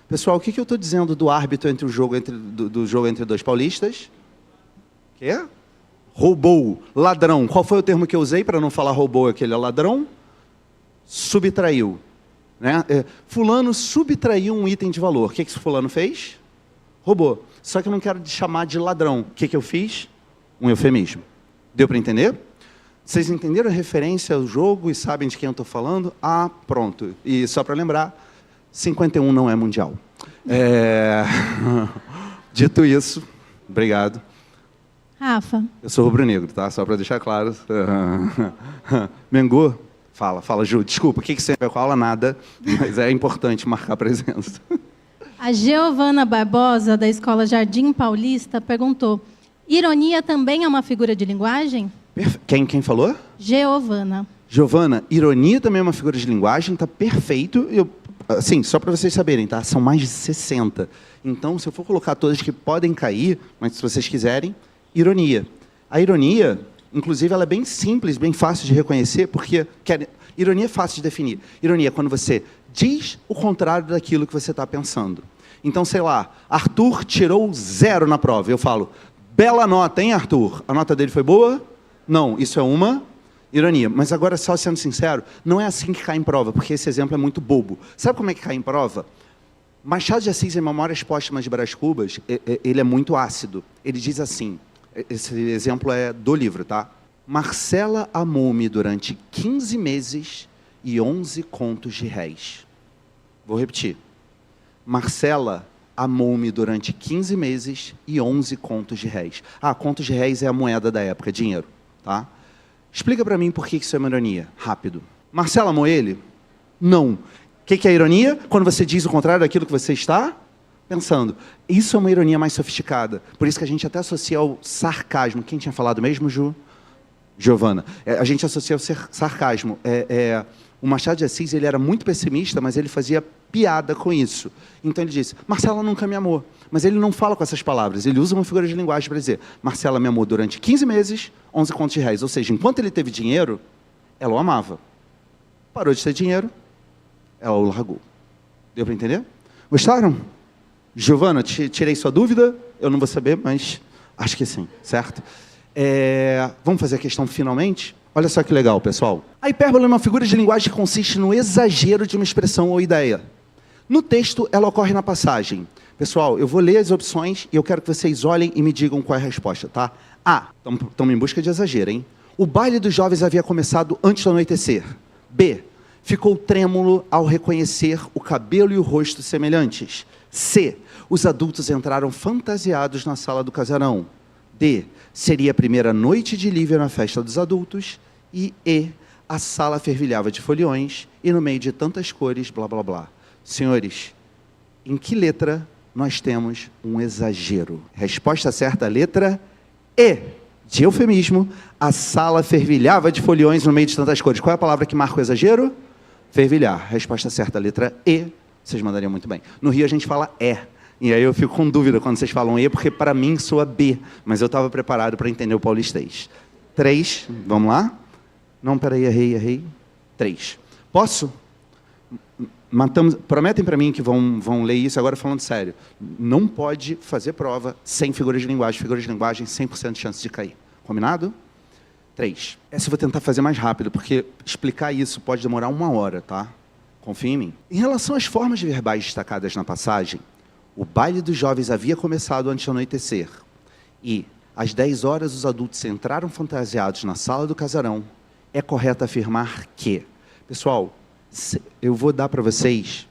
Pessoal, o que eu estou dizendo do árbitro entre o jogo do jogo entre dois paulistas? Quê? Roubou, ladrão. Qual foi o termo que eu usei para não falar roubou, aquele ladrão? Subtraiu. Né? Fulano subtraiu um item de valor. O que fulano fez? Roubou. Só que eu não quero chamar de ladrão. O que eu fiz? Um eufemismo. Deu para entender? Vocês entenderam a referência ao jogo e sabem de quem eu estou falando? Ah, pronto. E só para lembrar, 51 não é mundial. Dito isso, obrigado. Rafa. Eu sou rubro-negro, tá? Só para deixar claro. Mengo, fala, Ju. Desculpa, o que você vai com a aula? Nada, mas é importante marcar a presença. A Giovana Barbosa, da Escola Jardim Paulista, perguntou: ironia também é uma figura de linguagem? Quem falou? Giovana. Giovana, ironia também é uma figura de linguagem, tá perfeito. Assim, só para vocês saberem, tá? São mais de 60. Então, se eu for colocar todas que podem cair, mas se vocês quiserem, ironia. A ironia, inclusive, ela é bem simples, bem fácil de reconhecer, porque ironia é fácil de definir. Ironia é quando você diz o contrário daquilo que você está pensando. Então, sei lá, Arthur tirou 0 na prova. Eu falo, bela nota, hein, Arthur? A nota dele foi boa? Não, isso é uma ironia. Mas agora, só sendo sincero, não é assim que cai em prova, porque esse exemplo é muito bobo. Sabe como é que cai em prova? Machado de Assis, em Memórias Póstumas de Brás Cubas, ele é muito ácido. Ele diz assim, esse exemplo é do livro, tá? Marcela amou-me durante 15 meses e 11 contos de réis. Vou repetir. Marcela amou-me durante 15 meses e 11 contos de réis. Ah, contos de réis é a moeda da época, dinheiro, tá? Explica para mim por que isso é uma ironia. Rápido. Marcela amou ele? Não. O que é ironia? Quando você diz o contrário daquilo que você está pensando. Isso é uma ironia mais sofisticada. Por isso que a gente até associa ao sarcasmo. Quem tinha falado mesmo, Ju? Giovana. A gente associa ao sarcasmo. O Machado de Assis, ele era muito pessimista, mas ele fazia piada com isso. Então ele disse, Marcela nunca me amou. Mas ele não fala com essas palavras. Ele usa uma figura de linguagem para dizer, Marcela me amou durante 15 meses, 11 contos de réis. Ou seja, enquanto ele teve dinheiro, ela o amava. Parou de ter dinheiro, ela o largou. Deu para entender? Gostaram? Giovana, tirei sua dúvida? Eu não vou saber, mas acho que sim, certo? Vamos fazer a questão finalmente? Olha só que legal, pessoal. A hipérbole é uma figura de linguagem que consiste no exagero de uma expressão ou ideia. No texto, ela ocorre na passagem. Pessoal, eu vou ler as opções e eu quero que vocês olhem e me digam qual é a resposta, tá? A. Estamos em busca de exagero, hein? O baile dos jovens havia começado antes do anoitecer. B. Ficou trêmulo ao reconhecer o cabelo e o rosto semelhantes. C. Os adultos entraram fantasiados na sala do casarão. D. Seria a primeira noite de Lívia na festa dos adultos. E E. A sala fervilhava de foliões e no meio de tantas cores, blá, blá, blá. Senhores, em que letra nós temos um exagero? Resposta certa, letra E. De eufemismo, a sala fervilhava de foliões no meio de tantas cores. Qual é a palavra que marca o exagero? Fervilhar. Resposta certa, letra E. Vocês mandariam muito bem. No Rio a gente fala E. E aí eu fico com dúvida quando vocês falam E, porque para mim soa B. Mas eu estava preparado para entender o paulistês. 3, vamos lá? Não, peraí, errei. 3. Posso? Prometem para mim que vão ler isso agora falando sério. Não pode fazer prova sem figuras de linguagem. Figuras de linguagem, 100% de chance de cair. Combinado? 3. Essa eu vou tentar fazer mais rápido, porque explicar isso pode demorar 1 hora, tá? Confia em mim. Em relação às formas verbais destacadas na passagem, o baile dos jovens havia começado antes do anoitecer. E, às 10 horas, os adultos entraram fantasiados na sala do casarão. É correto afirmar que... Pessoal, eu vou dar para vocês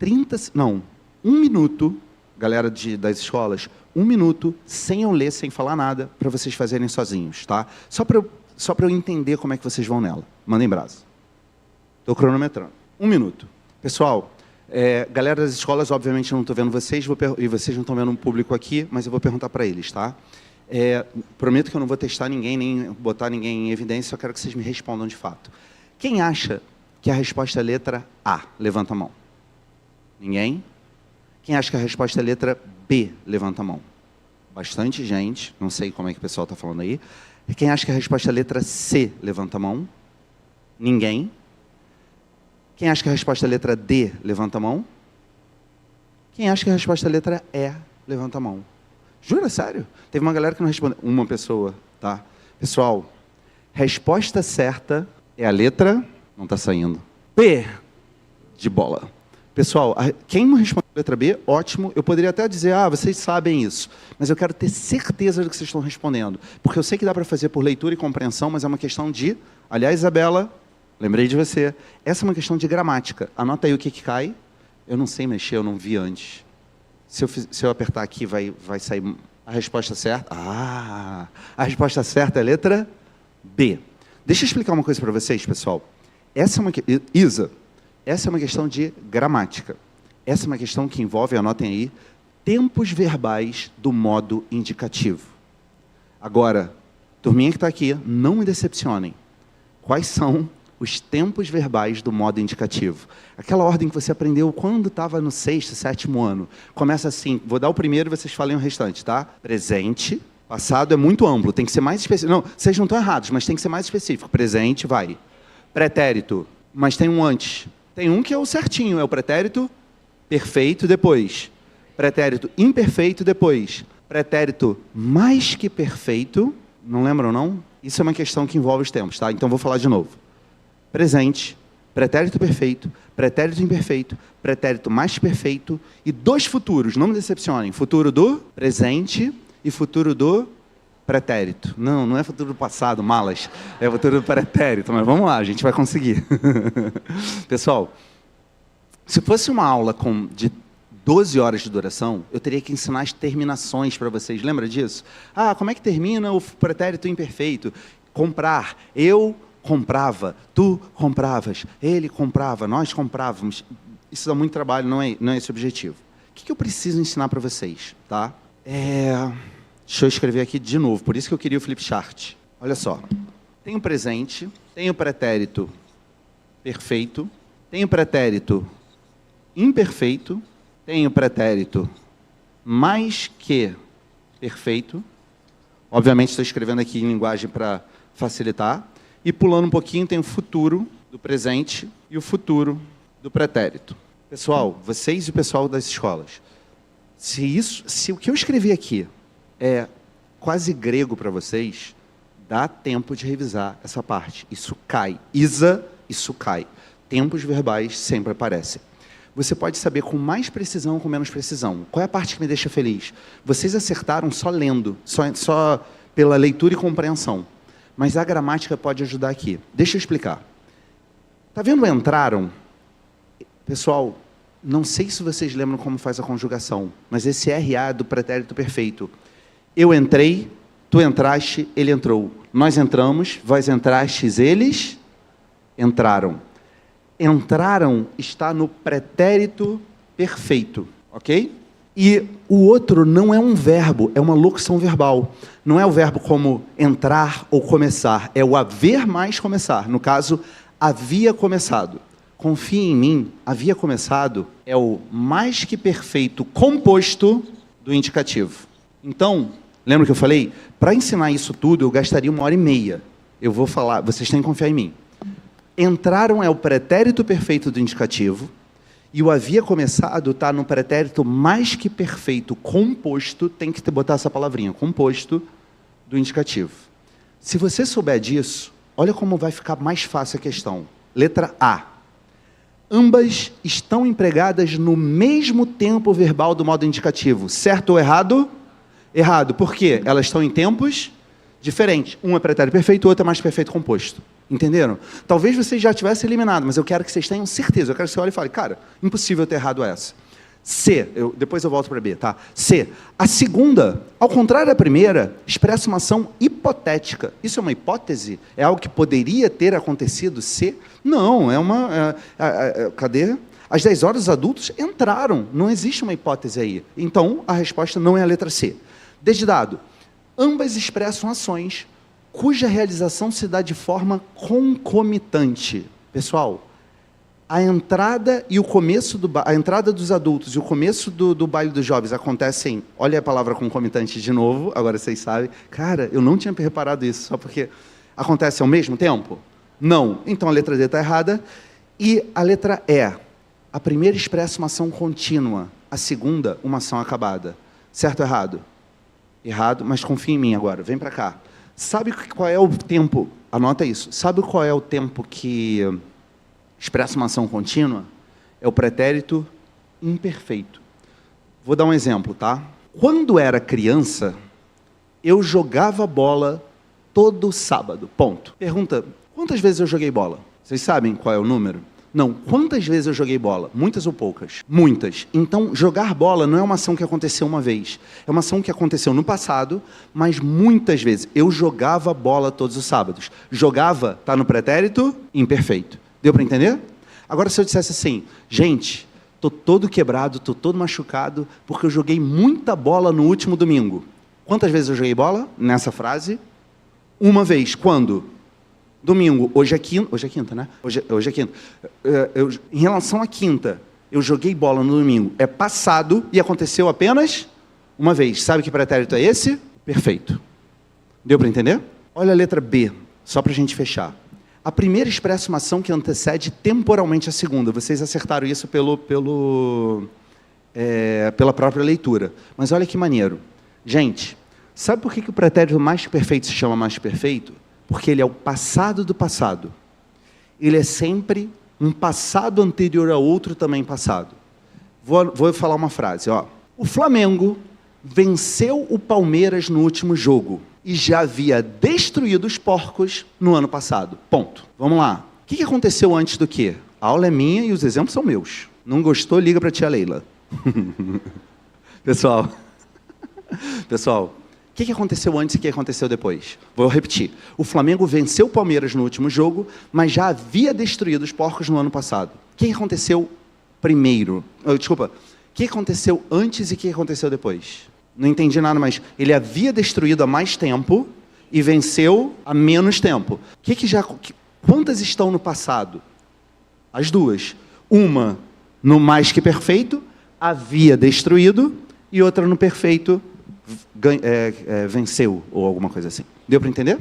1 minuto, galera das escolas, 1 minuto, sem eu ler, sem falar nada, para vocês fazerem sozinhos, tá? Só para eu entender como é que vocês vão nela. Mandem brasa. Estou cronometrando. 1 minuto. Pessoal, galera das escolas, obviamente, eu não estou vendo vocês, e vocês não estão vendo um público aqui, mas eu vou perguntar para eles, tá? Prometo que eu não vou testar ninguém, nem botar ninguém em evidência, só quero que vocês me respondam de fato. Quem acha que a resposta é a letra A? Levanta a mão. Ninguém? Quem acha que a resposta é a letra B? Levanta a mão. Bastante gente, não sei como é que o pessoal está falando aí. Quem acha que a resposta é a letra C? Levanta a mão. Ninguém? Quem acha que a resposta é a letra D? Levanta a mão. Quem acha que a resposta é a letra E? Levanta a mão. Jura, sério? Teve uma galera que não respondeu. Uma pessoa, tá? Pessoal, resposta certa é a letra... Não está saindo. P, de bola. Pessoal, quem não respondeu a letra B, ótimo. Eu poderia até dizer, vocês sabem isso. Mas eu quero ter certeza do que vocês estão respondendo. Porque eu sei que dá para fazer por leitura e compreensão, mas é uma questão de... Aliás, Isabela, lembrei de você. Essa é uma questão de gramática. Anota aí o que cai. Eu não sei mexer, eu não vi antes. Se eu apertar aqui, vai sair a resposta certa. A resposta certa é a letra B. Deixa eu explicar uma coisa para vocês, pessoal. Isa, essa é uma questão de gramática. Essa é uma questão que envolve, anotem aí, tempos verbais do modo indicativo. Agora, turminha que está aqui, não me decepcionem. Quais são os tempos verbais do modo indicativo? Aquela ordem que você aprendeu quando estava no 6º, 7º ano. Começa assim, vou dar o primeiro e vocês falem o restante, tá? Presente, passado é muito amplo, tem que ser mais específico. Não, vocês não estão errados, mas tem que ser mais específico. Presente, vai. Pretérito, mas tem um antes. Tem um que é o certinho, é o pretérito perfeito depois. Pretérito imperfeito depois. Pretérito mais que perfeito, não lembram não? Isso é uma questão que envolve os tempos, tá? Então vou falar de novo. Presente, pretérito perfeito, pretérito imperfeito, pretérito mais perfeito e 2 futuros, não me decepcionem. Futuro do presente e futuro do pretérito. Não é futuro do passado, malas. É futuro do pretérito, mas vamos lá, a gente vai conseguir. Pessoal, se fosse uma aula de 12 horas de duração, eu teria que ensinar as terminações para vocês. Lembra disso? Como é que termina o pretérito imperfeito? Comprar. Eu comprava, tu compravas, ele comprava, nós comprávamos. Isso dá muito trabalho, não é esse o objetivo. O que eu preciso ensinar para vocês? Tá? Deixa eu escrever aqui de novo, por isso que eu queria o flipchart. Olha só, tem o presente, tem o pretérito perfeito, tem o pretérito imperfeito, tem o pretérito mais que perfeito. Obviamente estou escrevendo aqui em linguagem para facilitar. E pulando um pouquinho, tem o futuro do presente e o futuro do pretérito. Pessoal, vocês e o pessoal das escolas, se o que eu escrevi aqui é quase grego para vocês, dá tempo de revisar essa parte. Isso cai. Isa, isso cai. Tempos verbais sempre aparecem. Você pode saber com mais precisão ou com menos precisão. Qual é a parte que me deixa feliz? Vocês acertaram só lendo, só pela leitura e compreensão. Mas a gramática pode ajudar aqui. Deixa eu explicar. Está vendo entraram? Pessoal, não sei se vocês lembram como faz a conjugação, mas esse RA é do pretérito perfeito. Eu entrei, tu entraste, ele entrou. Nós entramos, vós entrastes, eles entraram. Entraram está no pretérito perfeito, ok? E o outro não é um verbo, é uma locução verbal. Não é o verbo como entrar ou começar, é o haver mais começar. No caso, havia começado. Confia em mim, havia começado é o mais que perfeito composto do indicativo. Então, lembra que eu falei? Para ensinar isso tudo, eu gastaria 1h30. Eu vou falar, vocês têm que confiar em mim. Entraram é o pretérito perfeito do indicativo, e o havia começado está no pretérito mais que perfeito, composto, tem que botar essa palavrinha, composto do indicativo. Se você souber disso, olha como vai ficar mais fácil a questão. Letra A. Ambas estão empregadas no mesmo tempo verbal do modo indicativo. Certo ou errado? Errado. Por quê? Elas estão em tempos diferentes. Um é pretérito perfeito, o outro é mais perfeito composto. Entenderam? Talvez vocês já tivessem eliminado, mas eu quero que vocês tenham certeza. Eu quero que você olhe e fale, cara, impossível ter errado essa. C, depois eu volto para B, tá? C, a segunda, ao contrário da primeira, expressa uma ação hipotética. Isso é uma hipótese? É algo que poderia ter acontecido? C? Não, é uma... cadê? Às 10 horas os adultos entraram. Não existe uma hipótese aí. Então, a resposta não é a letra C. Desdado, ambas expressam ações cuja realização se dá de forma concomitante. Pessoal, a entrada e o começo a entrada dos adultos e o começo do baile dos jovens acontecem, olha a palavra concomitante de novo, agora vocês sabem. Cara, eu não tinha reparado isso, só porque acontece ao mesmo tempo? Não. Então a letra D está errada. E a letra E, a primeira expressa uma ação contínua, a segunda uma ação acabada. Certo ou errado? Errado, mas confia em mim agora, vem para cá. Sabe qual é o tempo? Anota isso. Sabe qual é o tempo que expressa uma ação contínua? é o pretérito imperfeito. Vou dar um exemplo, tá? Quando era criança, eu jogava bola todo sábado, ponto. Pergunta, quantas vezes eu joguei bola? Vocês sabem qual é o número? Não, quantas vezes eu joguei bola? Muitas ou poucas? Muitas. Então, jogar bola não é uma ação que aconteceu uma vez. É uma ação que aconteceu no passado, mas muitas vezes. Eu jogava bola todos os sábados. Jogava, está no pretérito imperfeito. Deu para entender? Agora, se eu dissesse assim, gente, estou todo quebrado, estou todo machucado, porque eu joguei muita bola no último domingo. Quantas vezes eu joguei bola? Nessa frase, uma vez. Quando? Domingo. Hoje é quinta, né? Hoje é quinta. Em relação à quinta, eu joguei bola no domingo. É passado e aconteceu apenas uma vez. Sabe que pretérito é esse? Perfeito. Deu para entender? Olha a letra B, só para a gente fechar. A primeira expressa uma ação que antecede temporalmente a segunda. Vocês acertaram isso pela própria leitura. Mas olha que maneiro. Gente, sabe por que o pretérito mais perfeito se chama mais perfeito? Porque ele é o passado do passado. Ele é sempre um passado anterior a outro também passado. Vou falar uma frase. Ó. O Flamengo venceu o Palmeiras no último jogo e já havia destruído os porcos no ano passado. Ponto. Vamos lá. O que aconteceu antes do quê? A aula é minha e os exemplos são meus. Não gostou? Liga para a tia Leila. Pessoal, o que aconteceu antes e o que aconteceu depois? Vou repetir. O Flamengo venceu o Palmeiras no último jogo, mas já havia destruído os porcos no ano passado. O que aconteceu primeiro? Desculpa. O que aconteceu antes e o que aconteceu depois? Não entendi nada, mas ele havia destruído há mais tempo e venceu há menos tempo. Quantas estão no passado? As duas. Uma no mais que perfeito, havia destruído, e outra no perfeito, venceu, ou alguma coisa assim. Deu para entender?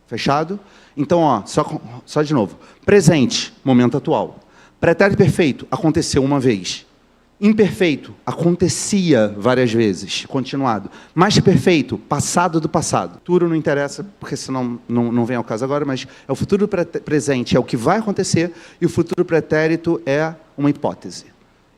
Fechado? Então, ó, só de novo. Presente, momento atual. Pretérito perfeito, aconteceu uma vez. Imperfeito, acontecia várias vezes, continuado. Mais que perfeito, passado do passado. Futuro não interessa, porque senão não vem ao caso agora, mas é o futuro presente, é o que vai acontecer, e o futuro pretérito é uma hipótese.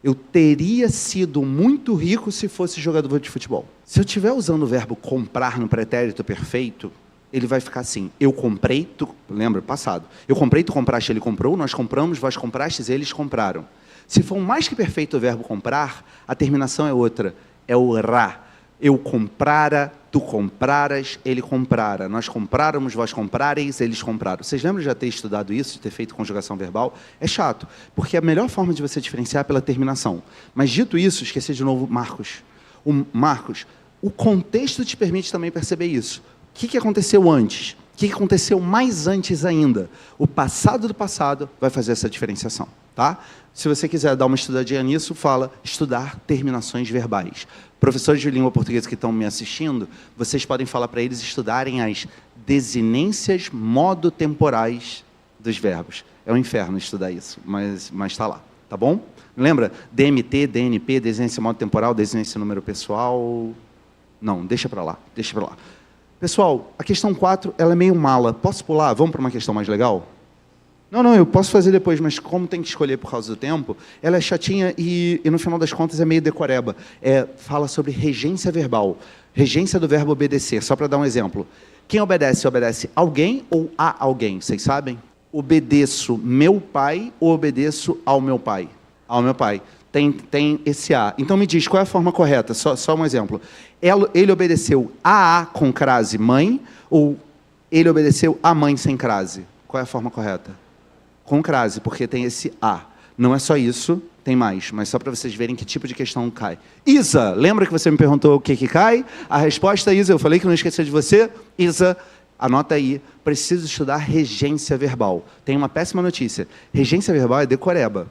Eu teria sido muito rico se fosse jogador de futebol. Se eu estiver usando o verbo comprar no pretérito perfeito, ele vai ficar assim, eu comprei, tu... Lembra, passado. Eu comprei, tu compraste, ele comprou, nós compramos, vós comprastes, eles compraram. Se for mais que perfeito o verbo comprar, a terminação é outra, é o ra. Eu comprara, tu compraras, ele comprara. Nós compráramos, vós comprareis, eles compraram. Vocês lembram de já ter estudado isso, de ter feito conjugação verbal? É chato, porque a melhor forma de você diferenciar é pela terminação. Mas dito isso, esqueci de novo Marcos. O contexto te permite também perceber isso. O que aconteceu antes? O que aconteceu mais antes ainda? O passado do passado vai fazer essa diferenciação, tá? Se você quiser dar uma estudadinha nisso, fala estudar terminações verbais. Professores de língua portuguesa que estão me assistindo, vocês podem falar para eles estudarem as desinências modo-temporais dos verbos. É um inferno estudar isso, mas está lá, tá bom? Lembra? DMT, DNP, desinência modo-temporal, desinência número pessoal... Não, deixa para lá. Pessoal, a questão 4, ela é meio mala. Posso pular? Vamos para uma questão mais legal? Não, eu posso fazer depois, mas como tem que escolher por causa do tempo, ela é chatinha e no final das contas é meio decoreba. Fala sobre regência verbal. Regência do verbo obedecer. Só para dar um exemplo. Quem obedece? Obedece alguém ou a alguém? Vocês sabem? Obedeço meu pai ou obedeço ao meu pai? Ao meu pai. Tem esse a. Então me diz, qual é a forma correta? Só um exemplo. Ele obedeceu a com crase mãe ou ele obedeceu a mãe sem crase? Qual é a forma correta? Com crase, porque tem esse a. Não é só isso, tem mais, mas só para vocês verem que tipo de questão cai. Isa, lembra que você me perguntou o que cai? A resposta, Isa, eu falei que não esqueci de você. Isa, anota aí, preciso estudar regência verbal. Tem uma péssima notícia. Regência verbal é decoreba.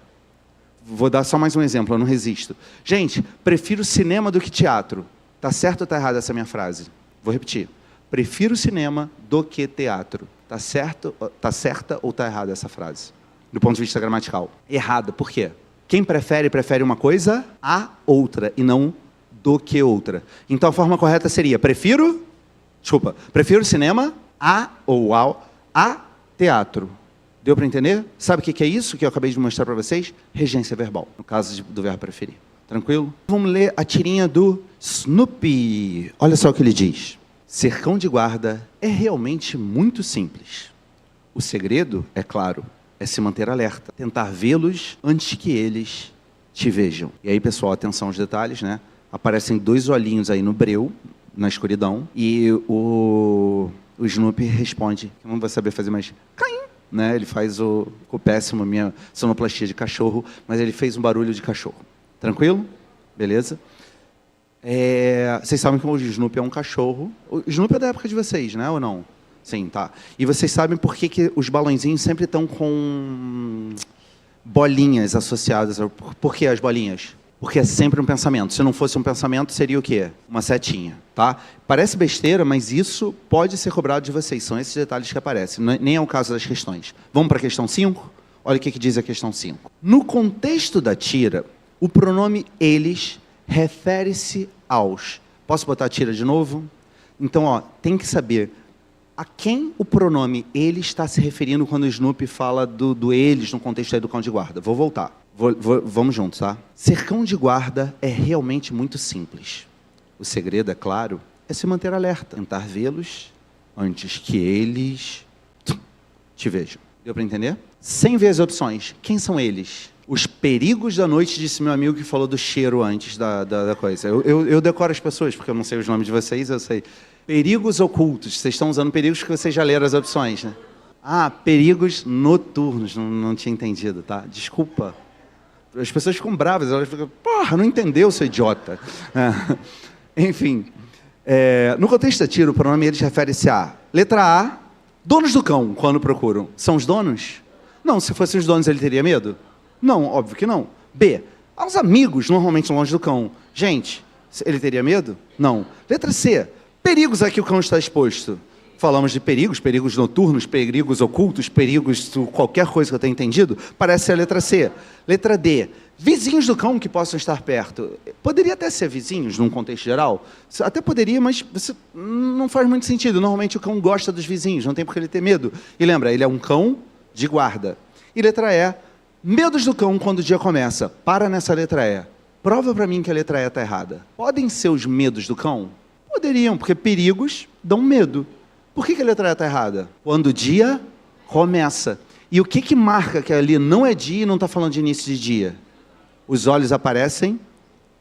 Vou dar só mais um exemplo, eu não resisto. Gente, prefiro cinema do que teatro. Tá certo ou tá errada essa minha frase? Vou repetir. Prefiro cinema do que teatro. Tá certa ou tá errada essa frase? Do ponto de vista gramatical. Errada. Por quê? Quem prefere uma coisa a outra e não do que outra. Então a forma correta seria prefiro cinema a ou ao a teatro. Deu para entender? Sabe o que é isso que eu acabei de mostrar para vocês? Regência verbal, no caso do verbo preferir. Tranquilo? Vamos ler a tirinha do Snoopy. Olha só o que ele diz. Ser cão de guarda é realmente muito simples. O segredo, é claro, é se manter alerta. Tentar vê-los antes que eles te vejam. E aí, pessoal, atenção aos detalhes, né? Aparecem 2 olhinhos aí no breu, na escuridão, e o Snoopy responde, que eu não vou saber fazer mais, caim, né? Ele faz o péssimo, minha sonoplastia de cachorro, mas ele fez um barulho de cachorro. Tranquilo? Beleza? Vocês sabem que o Snoopy é um cachorro. O Snoopy é da época de vocês, né? Ou não? Sim, tá. E vocês sabem por que os balãozinhos sempre estão com bolinhas associadas. Por que as bolinhas? Porque é sempre um pensamento. Se não fosse um pensamento, seria o quê? Uma setinha, tá? Parece besteira, mas isso pode ser cobrado de vocês. São esses detalhes que aparecem. Nem é o caso das questões. Vamos para a questão 5? Olha o que diz a questão 5. No contexto da tira, o pronome eles refere-se aos... Posso botar a tira de novo? Então, ó, tem que saber a quem o pronome ele está se referindo quando o Snoopy fala do eles no contexto aí do cão de guarda. Vou voltar. Vamos juntos, tá? Ser cão de guarda é realmente muito simples. O segredo, é claro, é se manter alerta. Tentar vê-los antes que eles te vejam. Deu para entender? Sem ver as opções. Quem são eles? Os perigos da noite, disse meu amigo que falou do cheiro antes da coisa. Eu decoro as pessoas, porque eu não sei os nomes de vocês, eu sei. Perigos ocultos. Vocês estão usando perigos que vocês já leram as opções, né? Ah, perigos noturnos. Não tinha entendido, tá? Desculpa. As pessoas ficam bravas, elas ficam, porra, não entendeu, seu idiota. Enfim, no contexto da tira, o pronome eles refere-se a, letra A, donos do cão, quando procuram. São os donos? Não, se fossem os donos, ele teria medo? Não, óbvio que não. B, aos amigos, normalmente longe do cão. Gente, ele teria medo? Não. Letra C, perigos a que o cão está exposto. Falamos de perigos noturnos, perigos ocultos, perigos, qualquer coisa que eu tenha entendido, parece ser a letra C. Letra D, vizinhos do cão que possam estar perto. Poderia até ser vizinhos, num contexto geral. Até poderia, mas não faz muito sentido. Normalmente o cão gosta dos vizinhos, não tem por que ele ter medo. E lembra, ele é um cão de guarda. E letra E, medos do cão quando o dia começa. Para nessa letra E. Prova para mim que a letra E está errada. Podem ser os medos do cão? Poderiam, porque perigos dão medo. Por que a letra E está errada? Quando o dia começa. E o que marca que ali não é dia e não está falando de início de dia? Os olhos aparecem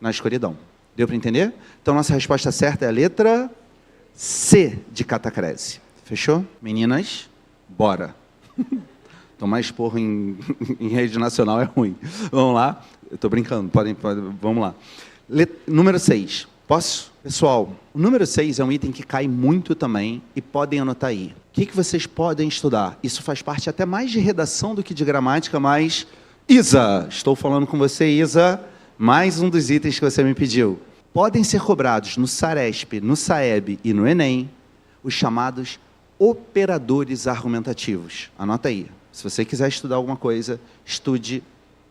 na escuridão. Deu para entender? Então, nossa resposta certa é a letra C de catacrese. Fechou? Meninas, bora. Tomar esporro em rede nacional é ruim. Vamos lá? Eu estou brincando, vamos lá. Número 6. Posso? Pessoal, o número 6 é um item que cai muito também e podem anotar aí. O que vocês podem estudar? Isso faz parte até mais de redação do que de gramática, mas... Isa, estou falando com você, Isa, mais um dos itens que você me pediu. Podem ser cobrados no Saresp, no Saeb e no Enem os chamados operadores argumentativos. Anota aí. Se você quiser estudar alguma coisa, estude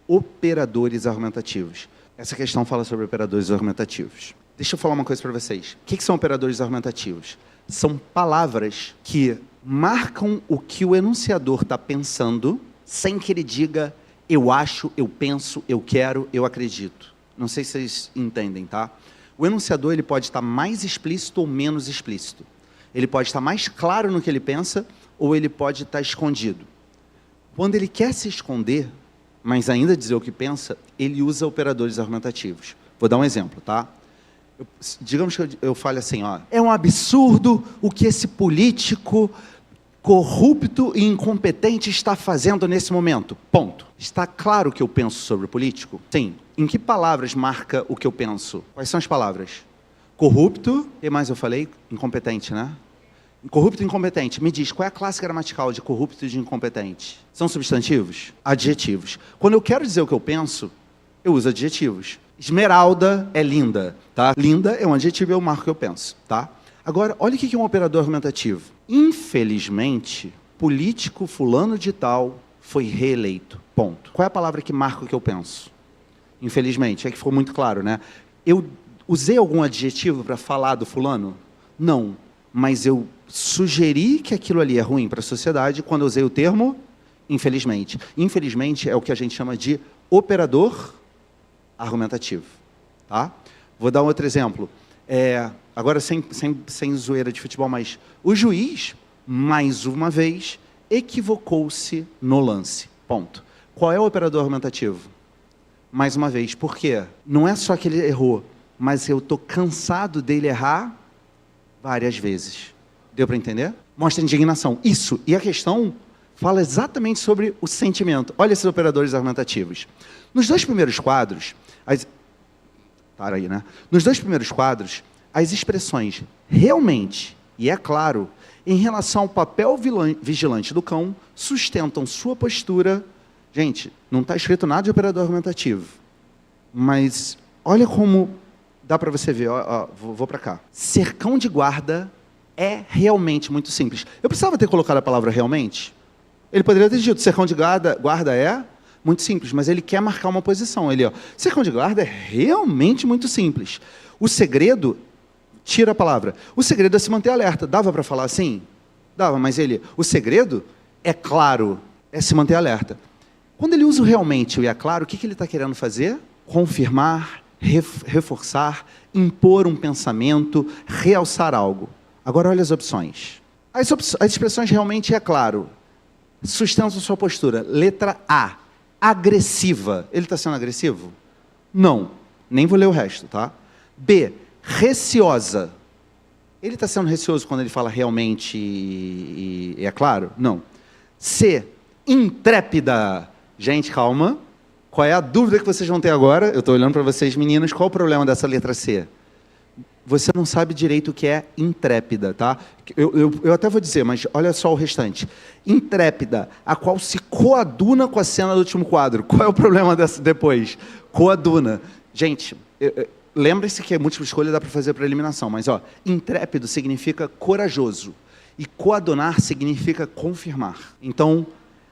operadores argumentativos. Essa questão fala sobre operadores argumentativos. Deixa eu falar uma coisa para vocês. O que são operadores argumentativos? São palavras que marcam o que o enunciador está pensando, sem que ele diga eu acho, eu penso, eu quero, eu acredito. Não sei se vocês entendem, tá? O enunciador ele pode estar mais explícito ou menos explícito. Ele pode estar mais claro no que ele pensa ou ele pode estar escondido. Quando ele quer se esconder, mas ainda dizer o que pensa, ele usa operadores argumentativos. Vou dar um exemplo, tá? Digamos que eu fale assim, ó, é um absurdo o que esse político corrupto e incompetente está fazendo nesse momento. Ponto. Está claro o que eu penso sobre o político? Sim. Em que palavras marca o que eu penso? Quais são as palavras? Corrupto, o que mais eu falei? Incompetente, né? Corrupto e incompetente. Me diz, qual é a classe gramatical de corrupto e de incompetente? São substantivos? Adjetivos. Quando eu quero dizer o que eu penso, eu uso adjetivos. Esmeralda é linda, tá? Linda é um adjetivo, eu marco o que eu penso, tá? Agora, olha o que é um operador argumentativo. Infelizmente, político fulano de tal foi reeleito. Ponto. Qual é a palavra que marca o que eu penso? Infelizmente, é que ficou muito claro, né? Eu usei algum adjetivo para falar do fulano? Não, mas eu sugeri que aquilo ali é ruim para a sociedade quando eu usei o termo Infelizmente. Infelizmente é o que a gente chama de operador argumentativo. Tá? Vou dar um outro exemplo. Agora, sem zoeira de futebol, mas o juiz, mais uma vez, equivocou-se no lance. Ponto. Qual é o operador argumentativo? Mais uma vez. Por quê? Não é só que ele errou, mas eu estou cansado dele errar várias vezes. Deu para entender? Mostra indignação. Isso. E a questão fala exatamente sobre o sentimento. Olha esses operadores argumentativos. Nos dois primeiros quadros, Nos dois primeiros quadros, as expressões realmente e é claro, em relação ao papel vigilante do cão, sustentam sua postura. Gente, não está escrito nada de operador argumentativo, mas olha como dá para você ver. Vou para cá. Ser cão de guarda é realmente muito simples. Eu precisava ter colocado a palavra realmente? Ele poderia ter dito, ser cão de guarda é muito simples, mas ele quer marcar uma posição. Ser cão de guarda é realmente muito simples. O segredo, tira a palavra, o segredo é se manter alerta. Dava para falar assim? Dava, mas o segredo, é claro, é se manter alerta. Quando ele usa o realmente e é claro, o que ele está querendo fazer? Confirmar, reforçar, impor um pensamento, realçar algo. Agora olha as opções. As expressões realmente é claro sustentam sua postura. Letra A, agressiva. Ele está sendo agressivo? Não. Nem vou ler o resto, tá? B, receosa. Ele está sendo receoso quando ele fala realmente e é claro? Não. C, intrépida. Gente, calma. Qual é a dúvida que vocês vão ter agora? Eu estou olhando para vocês, meninas. Qual o problema dessa letra C? Você não sabe direito o que é intrépida, tá? Eu até vou dizer, mas olha só o restante. Intrépida, a qual se coaduna com a cena do último quadro. Qual é o problema dessa depois? Coaduna. Gente, lembre-se que a múltipla escolha dá para fazer para eliminação, mas intrépido significa corajoso e coadunar significa confirmar. Então,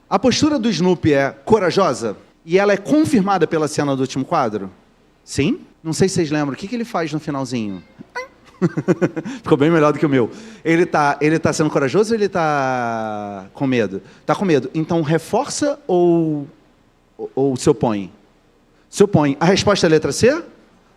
a postura do Snoopy é corajosa e ela é confirmada pela cena do último quadro? Sim? Não sei se vocês lembram. O que ele faz no finalzinho? Ficou bem melhor do que o meu. Ele tá sendo corajoso ou ele está com medo? Está com medo. Então, reforça ou se opõe? Se opõe. A resposta é letra C?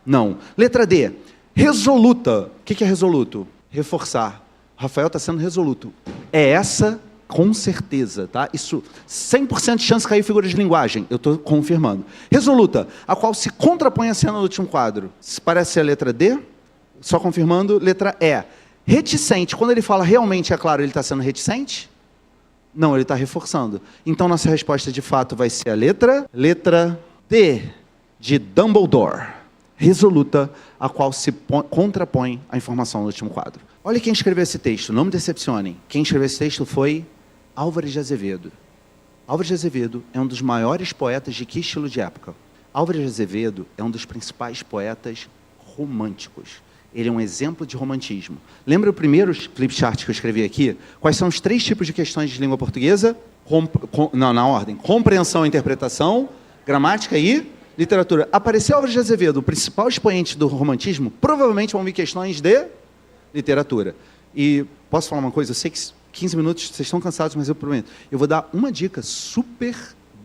Não. Letra D. Resoluta. O que é resoluto? Reforçar. Rafael está sendo resoluto. É essa, com certeza, tá? Isso, 100% de chance de cair figuras de linguagem. Eu estou confirmando. Resoluta, a qual se contrapõe a cena do último quadro. Parece ser a letra D? Só confirmando. Letra E. Reticente. Quando ele fala realmente, é claro, ele está sendo reticente? Não, ele está reforçando. Então, nossa resposta, de fato, vai ser a letra D, de Dumbledore. Resoluta, a qual se contrapõe à informação do último quadro. Olha quem escreveu esse texto, não me decepcionem. Quem escreveu esse texto foi Álvares de Azevedo. Álvares de Azevedo é um dos maiores poetas de que estilo de época? Álvares de Azevedo é um dos principais poetas românticos. Ele é um exemplo de romantismo. Lembra o primeiro flipchart que eu escrevi aqui? Quais são os 3 tipos de questões de língua portuguesa? Na ordem. Compreensão e interpretação, gramática e literatura. Apareceu Álvares de Azevedo, o principal expoente do romantismo, provavelmente vão vir questões de literatura. E posso falar uma coisa? Eu sei que 15 minutos, vocês estão cansados, mas eu prometo. Eu vou dar uma dica super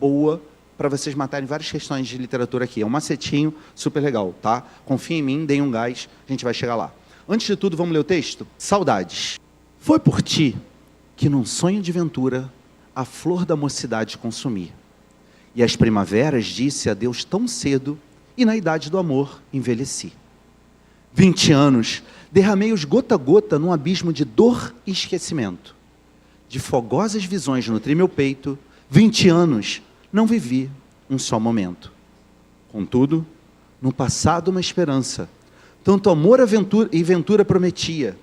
boa para vocês matarem várias questões de literatura aqui. É um macetinho super legal, tá? Confia em mim, deem um gás, a gente vai chegar lá. Antes de tudo, vamos ler o texto? Saudades. Foi por ti que num sonho de ventura a flor da mocidade consumi. E as primaveras disse adeus tão cedo e na idade do amor envelheci. 20 anos, derramei-os gota a gota num abismo de dor e esquecimento. De fogosas visões nutri meu peito, 20 anos, não vivi um só momento. Contudo, no passado uma esperança, tanto amor e ventura prometia,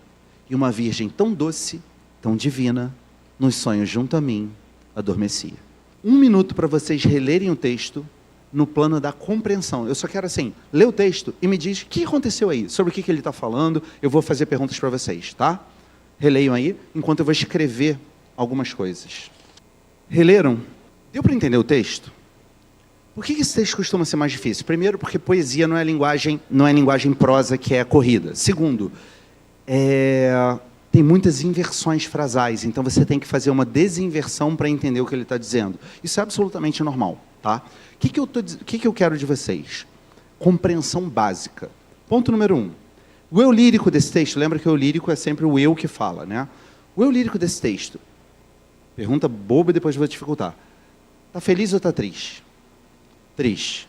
e uma virgem tão doce, tão divina, nos sonhos junto a mim, adormecia. 1 minuto para vocês relerem o texto no plano da compreensão. Eu só quero, assim, ler o texto e me diz o que aconteceu aí, sobre o que ele está falando. Eu vou fazer perguntas para vocês, tá? Releiam aí, enquanto eu vou escrever algumas coisas. Releram? Deu para entender o texto? Por que esse texto costuma ser mais difícil? Primeiro, porque poesia não é linguagem prosa que é corrida. Segundo, tem muitas inversões frasais, então você tem que fazer uma desinversão para entender o que ele está dizendo. Isso é absolutamente normal. Tá? O que eu quero de vocês? Compreensão básica. Ponto número 1. O eu lírico desse texto, lembra que o eu lírico é sempre o eu que fala, né? O eu lírico desse texto, pergunta boba e depois vou dificultar. Está feliz ou está triste? Triste.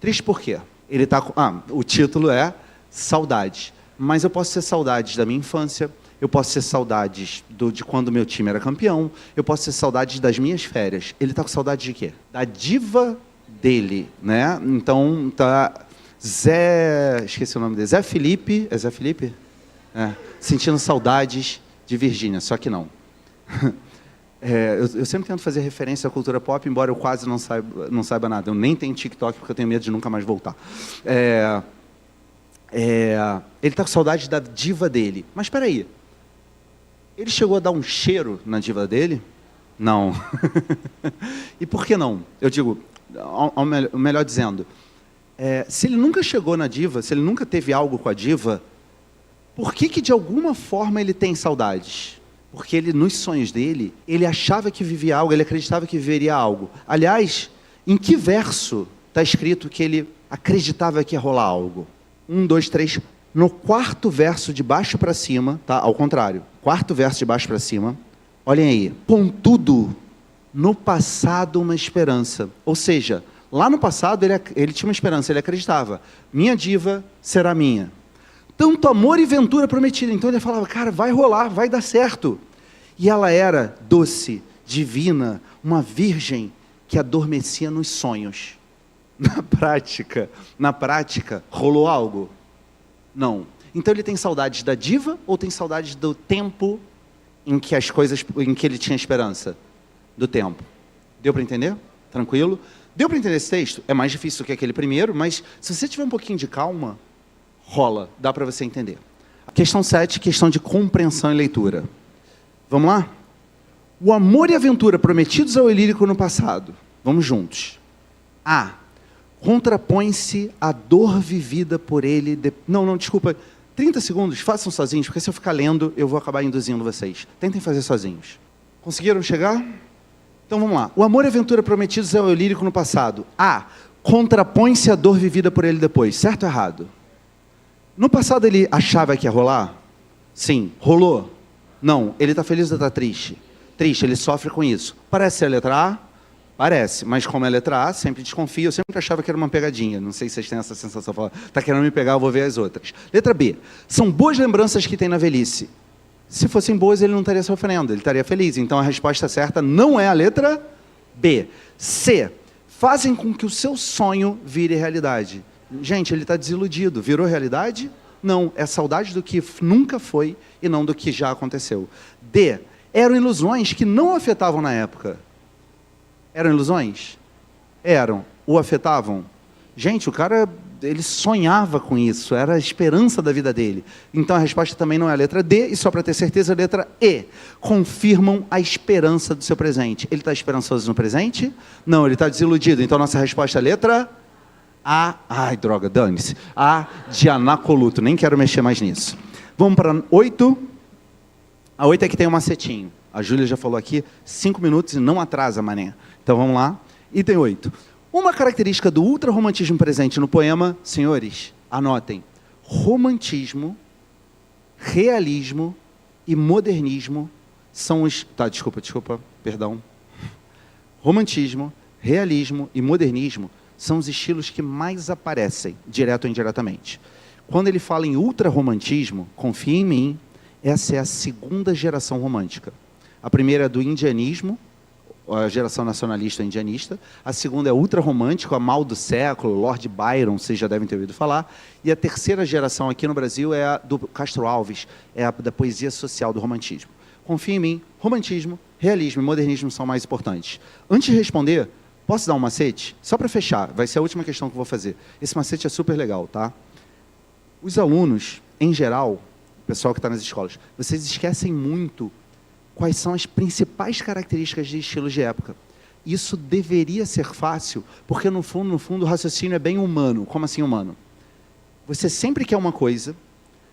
Triste por quê? Ele tá, o título é Saudade. Mas eu posso ter saudades da minha infância, eu posso ter saudades de quando meu time era campeão, eu posso ter saudades das minhas férias. Ele está com saudade de quê? Da diva dele, né? Então, tá esqueci o nome dele, Zé Felipe, é Zé Felipe? É, sentindo saudades de Virgínia, só que não. Eu sempre tento fazer referência à cultura pop, embora eu quase não saiba nada. Eu nem tenho TikTok, porque eu tenho medo de nunca mais voltar. Ele está com saudade da diva dele. Mas espera aí, ele chegou a dar um cheiro na diva dele? Não. E por que não? Eu digo, melhor dizendo, se ele nunca chegou na diva, se ele nunca teve algo com a diva, por que de alguma forma ele tem saudades? Porque ele, nos sonhos dele, ele achava que vivia algo, ele acreditava que viveria algo. Aliás, em que verso está escrito que ele acreditava que ia rolar algo? 1, 2, 3. No quarto verso de baixo para cima, tá? Ao contrário, quarto verso de baixo para cima, olhem aí. Contudo, no passado uma esperança. Ou seja, lá no passado ele tinha uma esperança, ele acreditava. Minha diva será minha. Tanto amor e ventura prometida. Então ele falava, cara, vai rolar, vai dar certo. E ela era doce, divina, uma virgem que adormecia nos sonhos. Na prática, rolou algo? Não. Então ele tem saudades da diva ou tem saudades do tempo em que ele tinha esperança? Do tempo. Deu para entender? Tranquilo? Deu para entender esse texto? É mais difícil do que aquele primeiro, mas se você tiver um pouquinho de calma, rola, dá para você entender. Questão 7, questão de compreensão e leitura. Vamos lá? O amor e a aventura prometidos ao Ilírico no passado. Vamos juntos. A. Contrapõe-se a dor vivida por ele... Não, desculpa. 30 segundos, façam sozinhos, porque se eu ficar lendo, eu vou acabar induzindo vocês. Tentem fazer sozinhos. Conseguiram chegar? Então vamos lá. O amor e a aventura prometidos ao Ilírico no passado. A. Contrapõe-se a dor vivida por ele depois. Certo ou errado? No passado ele achava que ia rolar? Sim. Rolou? Não. Ele está feliz ou está triste? Triste, ele sofre com isso. Parece ser a letra A? Parece, mas como é a letra A, sempre desconfio. Eu sempre achava que era uma pegadinha. Não sei se vocês têm essa sensação. Está querendo me pegar, eu vou ver as outras. Letra B. São boas lembranças que tem na velhice. Se fossem boas, ele não estaria sofrendo, ele estaria feliz. Então a resposta certa não é a letra B. C. Fazem com que o seu sonho vire realidade. Gente, ele está desiludido. Virou realidade? Não, é saudade do que nunca foi e não do que já aconteceu. D. Eram ilusões que não afetavam na época. Eram ilusões? Eram. O afetavam? Gente, o cara, ele sonhava com isso, era a esperança da vida dele. Então a resposta também não é a letra D, e só para ter certeza, a letra E. Confirmam a esperança do seu presente. Ele está esperançoso no presente? Não, ele está desiludido. Então nossa resposta é a letra A. Ai, droga, dane-se. A de anacoluto, nem quero mexer mais nisso. Vamos para 8. A 8 é que tem um macetinho. A Júlia já falou aqui, 5 minutos e não atrasa, mané. Então vamos lá. Item 8. Uma característica do ultrarromantismo presente no poema, senhores, anotem, romantismo, realismo e modernismo são os... Tá, desculpa, perdão. Romantismo, realismo e modernismo são os estilos que mais aparecem, direto ou indiretamente. Quando ele fala em ultrarromantismo, confia em mim, essa é a segunda geração romântica. A primeira é do indianismo, a geração nacionalista indianista. A segunda é ultrarromântico, a mal do século, Lord Byron, vocês já devem ter ouvido falar. E a terceira geração aqui no Brasil é a do Castro Alves, é a da poesia social do romantismo. Confia em mim, romantismo, realismo e modernismo são mais importantes. Antes de responder, posso dar um macete? Só para fechar, vai ser a última questão que eu vou fazer. Esse macete é super legal, tá? Os alunos, em geral, o pessoal que está nas escolas, vocês esquecem muito quais são as principais características de estilos de época. Isso deveria ser fácil, porque no fundo, o raciocínio é bem humano. Como assim humano? Você sempre quer uma coisa,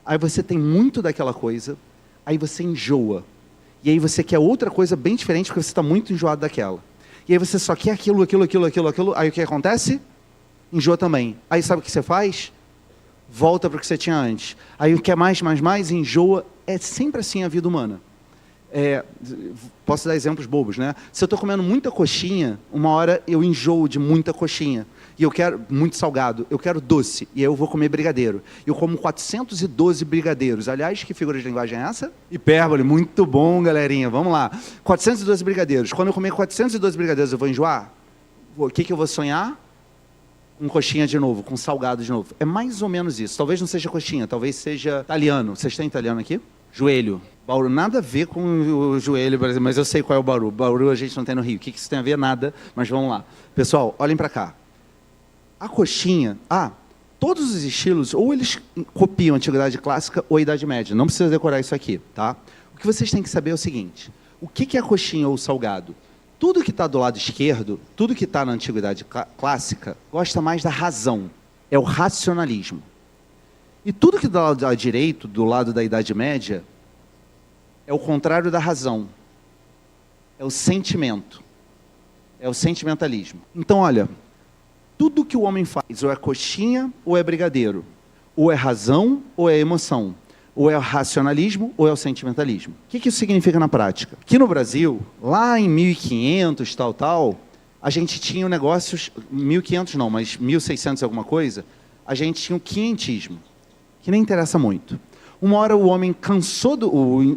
aí você tem muito daquela coisa, aí você enjoa. E aí você quer outra coisa bem diferente, porque você está muito enjoado daquela. E aí você só quer aquilo. Aí o que acontece? Enjoa também. Aí sabe o que você faz? Volta para o que você tinha antes. Aí quer mais, enjoa. É sempre assim a vida humana. Posso dar exemplos bobos, né? Se eu estou comendo muita coxinha, uma hora eu enjoo de muita coxinha. E eu quero muito salgado, eu quero doce, e aí eu vou comer brigadeiro. Eu como 412 brigadeiros. Aliás, que figura de linguagem é essa? Hipérbole, muito bom, galerinha. Vamos lá. 412 brigadeiros. Quando eu comer 412 brigadeiros, eu vou enjoar? O que eu vou sonhar? Com coxinha de novo, com salgado de novo. É mais ou menos isso. Talvez não seja coxinha, talvez seja italiano. Vocês têm italiano aqui? Joelho. Bauru, nada a ver com o joelho, mas eu sei qual é o Bauru. Bauru a gente não tem no Rio. O que isso tem a ver? Nada, mas vamos lá. Pessoal, olhem para cá. A coxinha, todos os estilos, ou eles copiam a Antiguidade Clássica ou a Idade Média. Não precisa decorar isso aqui, tá? O que vocês têm que saber é o seguinte. O que é a coxinha ou o salgado? Tudo que está do lado esquerdo, tudo que está na Antiguidade Clássica, gosta mais da razão. É o racionalismo. E tudo que está do lado direito, do lado da Idade Média, é o contrário da razão. É o sentimento. É o sentimentalismo. Então, olha, tudo que o homem faz, ou é coxinha, ou é brigadeiro. Ou é razão, ou é emoção. Ou é o racionalismo, ou é o sentimentalismo. O que isso significa na prática? Aqui no Brasil, lá em 1500, a gente tinha negócios, 1500 não, mas 1600 alguma coisa, a gente tinha o quinhentismo, que nem interessa muito. Uma hora o homem cansou,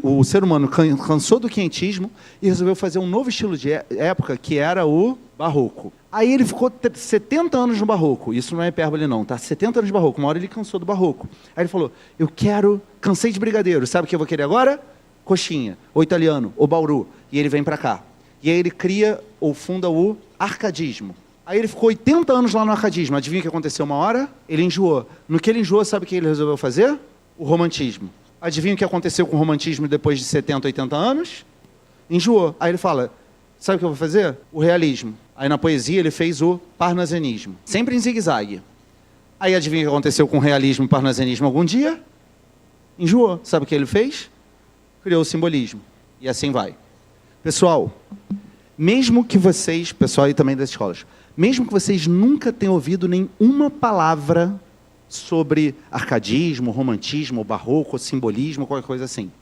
o ser humano cansou do quinhentismo e resolveu fazer um novo estilo de época, que era o barroco. Aí ele ficou 70 anos no barroco. Isso não é hipérbole não, tá? 70 anos de barroco. Uma hora ele cansou do barroco. Aí ele falou, cansei de brigadeiro. Sabe o que eu vou querer agora? Coxinha, ou italiano, ou Bauru. E ele vem para cá. E aí ele cria ou funda o arcadismo. Aí ele ficou 80 anos lá no arcadismo. Adivinha o que aconteceu uma hora? Ele enjoou. No que ele enjoou, sabe o que ele resolveu fazer? O romantismo. Adivinha o que aconteceu com o romantismo depois de 70, 80 anos? Enjoou. Aí ele fala, sabe o que eu vou fazer? O realismo. Aí na poesia ele fez o parnasianismo. Sempre em zigue-zague. Aí adivinha o que aconteceu com o realismo e o parnasianismo algum dia? Enjoou. Sabe o que ele fez? Criou o simbolismo. E assim vai. Pessoal, mesmo que vocês, pessoal aí também das escolas, mesmo que vocês nunca tenham ouvido nenhuma palavra sobre arcadismo, romantismo, barroco, simbolismo, qualquer coisa assim.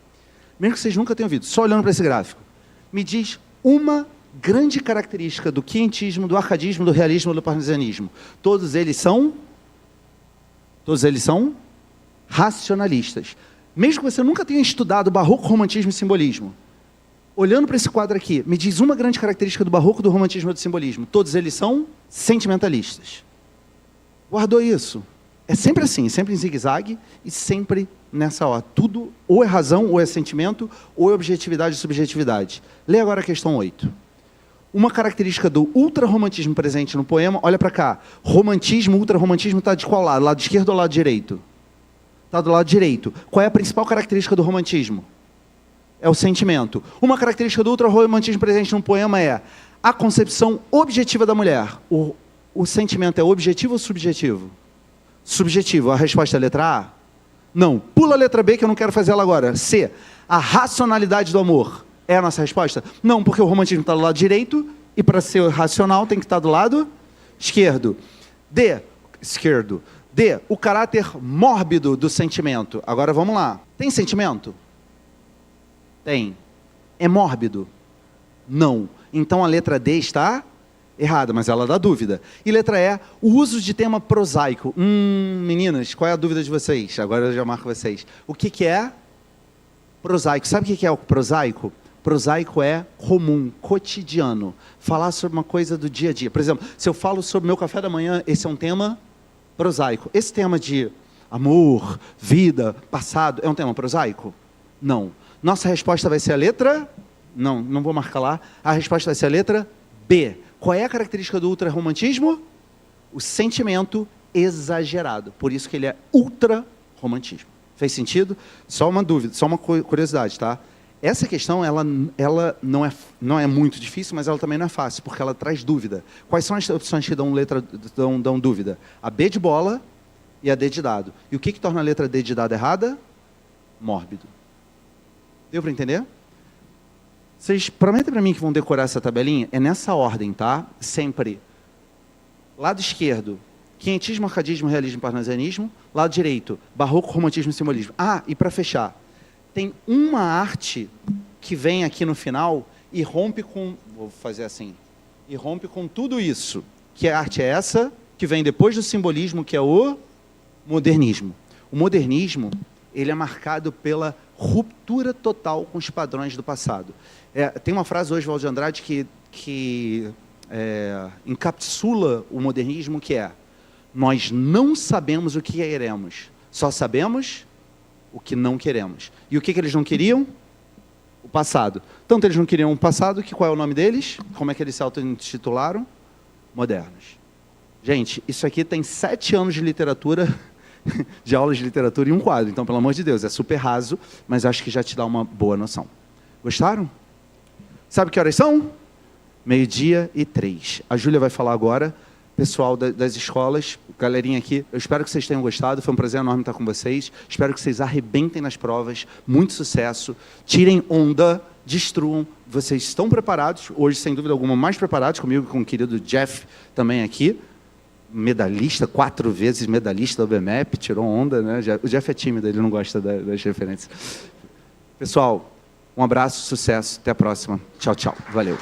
Mesmo que vocês nunca tenham ouvido, só olhando para esse gráfico, me diz uma grande característica do quinhentismo, do arcadismo, do realismo, do parnasianismo. Todos eles são racionalistas. Mesmo que você nunca tenha estudado barroco, romantismo e simbolismo, olhando para esse quadro aqui, me diz uma grande característica do barroco, do romantismo e do simbolismo. Todos eles são sentimentalistas. Guardou isso? É sempre assim, sempre em zigue-zague e sempre nessa hora. Tudo ou é razão, ou é sentimento, ou é objetividade e subjetividade. Lê agora a questão 8. Uma característica do ultrarromantismo presente no poema, olha para cá. Romantismo, ultrarromantismo está de qual lado? Lado esquerdo ou lado direito? Está do lado direito. Qual é a principal característica do romantismo? É o sentimento. Uma característica do ultrarromantismo presente no poema é a concepção objetiva da mulher. O sentimento é objetivo ou subjetivo? Subjetivo. A resposta é a letra A? Não. Pula a letra B que eu não quero fazer ela agora. C. A racionalidade do amor. É a nossa resposta? Não, porque o romantismo está do lado direito e para ser racional tem que estar do lado esquerdo. D. Esquerdo. D. O caráter mórbido do sentimento. Agora vamos lá. Tem sentimento? Tem. É mórbido? Não. Então a letra D está errada, mas ela dá dúvida. E letra E, o uso de tema prosaico. Meninas, qual é a dúvida de vocês? Agora eu já marco vocês. O que é prosaico? Sabe o que é o prosaico? Prosaico é comum, cotidiano. Falar sobre uma coisa do dia a dia. Por exemplo, se eu falo sobre meu café da manhã, esse é um tema prosaico. Esse tema de amor, vida, passado, é um tema prosaico? Não. Nossa resposta vai ser a letra... Não vou marcar lá. A resposta vai ser a letra B. Qual é a característica do ultrarromantismo? O sentimento exagerado. Por isso que ele é ultrarromantismo. Fez sentido? Só uma dúvida, só uma curiosidade, tá? Essa questão, ela não é muito difícil, mas ela também não é fácil, porque ela traz dúvida. Quais são as opções que dão dúvida? A B de bola e a D de dado. E o que torna a letra D de dado errada? Mórbido. Deu para entender? Vocês prometem para mim que vão decorar essa tabelinha? É nessa ordem, tá? Sempre. Lado esquerdo, quinhentismo, arcadismo, realismo, parnasianismo. Lado direito, barroco, romantismo e simbolismo. Ah, e para fechar, tem uma arte que vem aqui no final e rompe com... Vou fazer assim. E rompe com tudo isso. Que arte é essa? Que vem depois do simbolismo, que é o modernismo. O modernismo, ele é marcado pela ruptura total com os padrões do passado. Tem uma frase hoje, Valdir Andrade, que encapsula o modernismo, que é: nós não sabemos o que queremos, só sabemos o que não queremos. E o que eles não queriam? O passado. Tanto eles não queriam o passado, que qual é o nome deles? Como é que eles se auto-intitularam? Modernos. Gente, isso aqui tem 7 anos de literatura, de aulas de literatura e um quadro. Então, pelo amor de Deus, é super raso, mas acho que já te dá uma boa noção. Gostaram? Sabe que horas são? 12:03. A Júlia vai falar agora. Pessoal das escolas, galerinha aqui, eu espero que vocês tenham gostado, foi um prazer enorme estar com vocês, espero que vocês arrebentem nas provas, muito sucesso, tirem onda, destruam, vocês estão preparados, hoje sem dúvida alguma mais preparados, comigo e com o querido Jeff também aqui, medalhista, 4 vezes medalhista do BMEP, tirou onda, né? O Jeff é tímido, ele não gosta das referências. Pessoal, um abraço, sucesso, até a próxima, tchau, tchau, valeu.